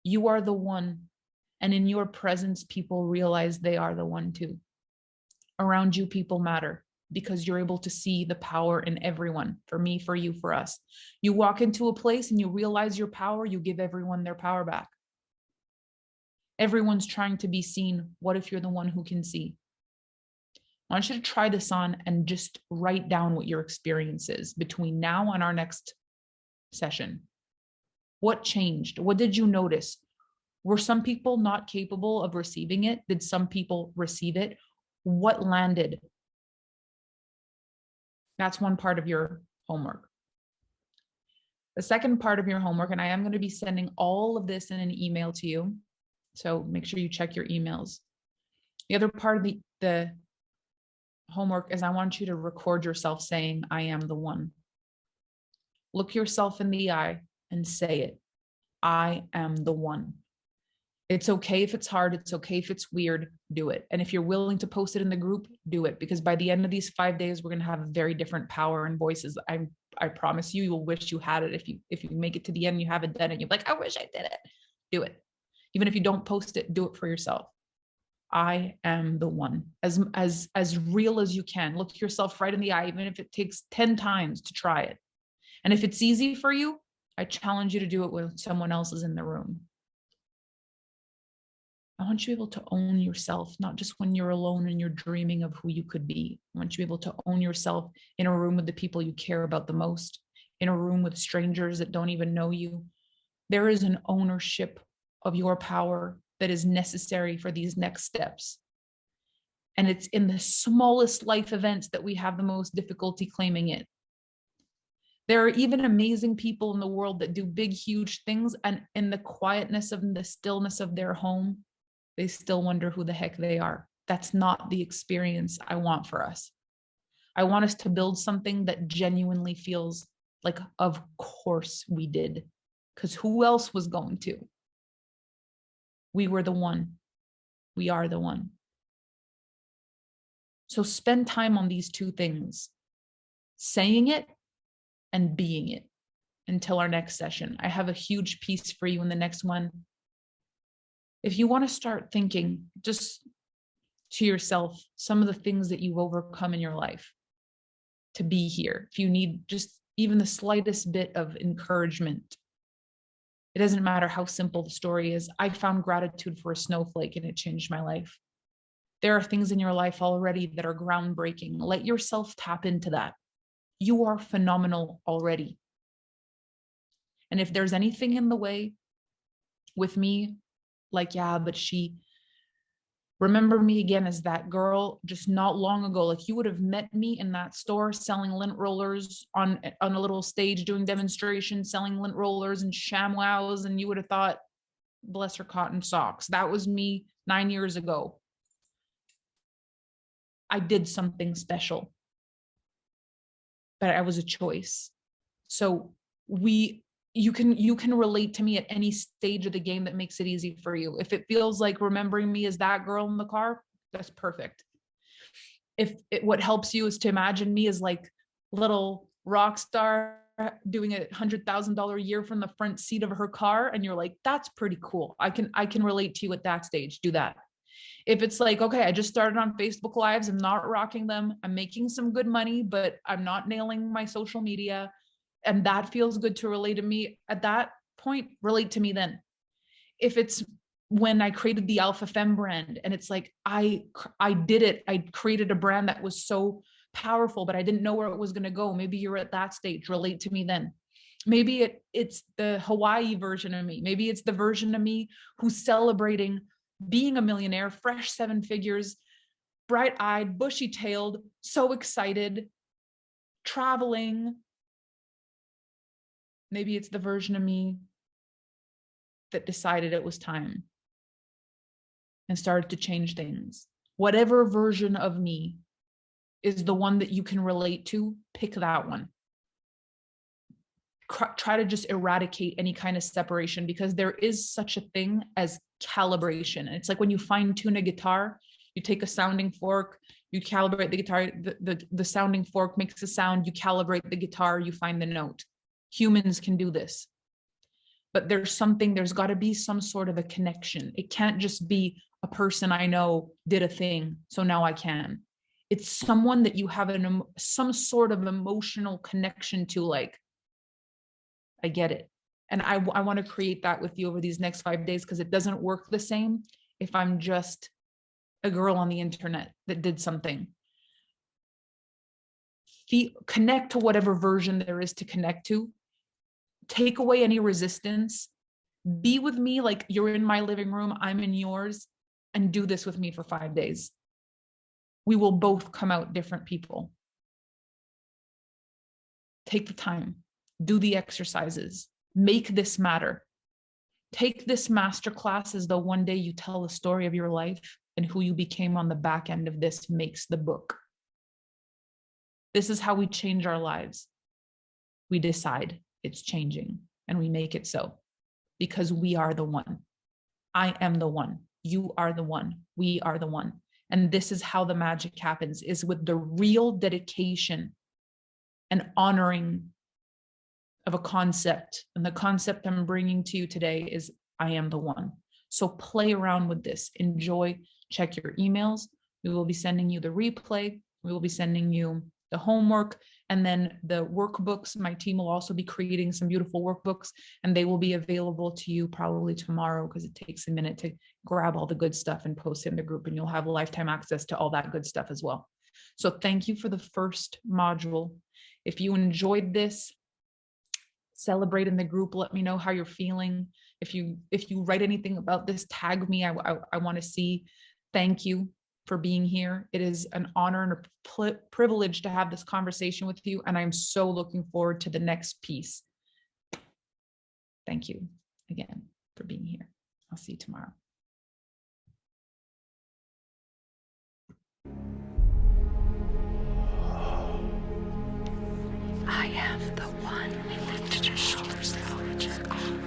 You are the one. And in your presence, people realize they are the one too. Around you, people matter because you're able to see the power in everyone. For me, for you, for us. You walk into a place and you realize your power, you give everyone their power back. Everyone's trying to be seen. What if you're the one who can see? I want you to try this on and just write down what your experience is between now and our next session. What changed? What did you notice? Were some people not capable of receiving it? Did some people receive it? What landed? That's one part of your homework. The second part of your homework, and I am going to be sending all of this in an email to you, so make sure you check your emails. The other part of the homework is I want you to record yourself saying, I am the one. Look yourself in the eye and say it. I am the one. It's okay if it's hard. It's okay if it's weird. Do it. And if you're willing to post it in the group, do it. Because by the end of these 5 days, we're going to have a very different power and voices. I promise you, you'll wish you had it. If you make it to the end, and you haven't done it, you're like, I wish I did it. Do it. Even if you don't post it, do it for yourself. I am the one. As real as you can. Look yourself right in the eye, even if it takes 10 times to try it. And if it's easy for you, I challenge you to do it when someone else is in the room. I want you to be able to own yourself, not just when you're alone and you're dreaming of who you could be. I want you to be able to own yourself in a room with the people you care about the most, in a room with strangers that don't even know you. There is an ownership of your power that is necessary for these next steps. And it's in the smallest life events that we have the most difficulty claiming it. There are even amazing people in the world that do big, huge things, and in the quietness of the stillness of their home, they still wonder who the heck they are. That's not the experience I want for us. I want us to build something that genuinely feels like, of course we did, because who else was going to? We were the one. We are the one. So spend time on these two things, saying it and being it, until our next session. I have a huge piece for you in the next one. If you want to start thinking just to yourself some of the things that you've overcome in your life to be here, if you need just even the slightest bit of encouragement, it doesn't matter how simple the story is. I found gratitude for a snowflake and it changed my life. There are things in your life already that are groundbreaking. Let yourself tap into that. You are phenomenal already. And if there's anything in the way with me, like, yeah, but remember me again as that girl just not long ago. Like, you would have met me in that store selling lint rollers on a little stage, doing demonstrations, selling lint rollers and ShamWows, and you would have thought, bless her cotton socks. That was me 9 years ago. I did something special, but I was a choice. So you can relate to me at any stage of the game that makes it easy for you. If it feels like remembering me as that girl in the car, that's perfect. What helps you is to imagine me as like little rock star doing $100,000 a year from the front seat of her car, and you're like, that's pretty cool. I can relate to you at that stage. Do that. If it's like, okay, I just started on Facebook Lives, I'm not rocking them, I'm making some good money, but I'm not nailing my social media, and that feels good to relate to me at that point, relate to me then. If it's when I created the Alpha Femme brand and it's like, I did it, I created a brand that was so powerful, but I didn't know where it was going to go. Maybe you're at that stage, relate to me then. Maybe it's the Hawaii version of me. Maybe it's the version of me who's celebrating being a millionaire, fresh 7 figures, bright-eyed, bushy-tailed, so excited, traveling. Maybe it's the version of me that decided it was time and started to change things. Whatever version of me is the one that you can relate to, pick that one. Try to just eradicate any kind of separation, because there is such a thing as calibration. And it's like when you fine tune a guitar, you take a sounding fork, you calibrate the guitar, the sounding fork makes a sound, you calibrate the guitar, you find the note. Humans can do this. But there's got to be some sort of a connection. It can't just be a person I know did a thing, so now I can. It's someone that you have some sort of emotional connection to, like, I get it. And I want to create that with you over these next 5 days, because it doesn't work the same if I'm just a girl on the internet that did something. Connect to whatever version there is to connect to. Take away any resistance. Be with me like you're in my living room, I'm in yours, and do this with me for 5 days. We will both come out different people. Take the time, do the exercises, make this matter. Take this masterclass as though one day you tell the story of your life, and who you became on the back end of this makes the book. This is how we change our lives. We decide it's changing and we make it so, because we are the one. I am the one. You are the one. We are the one. And this is how the magic happens, is with the real dedication and honoring of a concept. And the concept I'm bringing to you today is I am the one. So play around with this. Enjoy. Check your emails. We will be sending you the replay. We will be sending you the homework, and then the workbooks. My team will also be creating some beautiful workbooks, and they will be available to you probably tomorrow, because it takes a minute to grab all the good stuff and post it in the group, and you'll have lifetime access to all that good stuff as well. So thank you for the first module. If you enjoyed this, celebrate in the group. Let me know how you're feeling. If you write anything about this, tag me. I want to see. Thank you for being here. It is an honor and a privilege to have this conversation with you, and I'm so looking forward to the next piece. Thank you again for being here. I'll see you tomorrow. I am the one. Lift your shoulders down.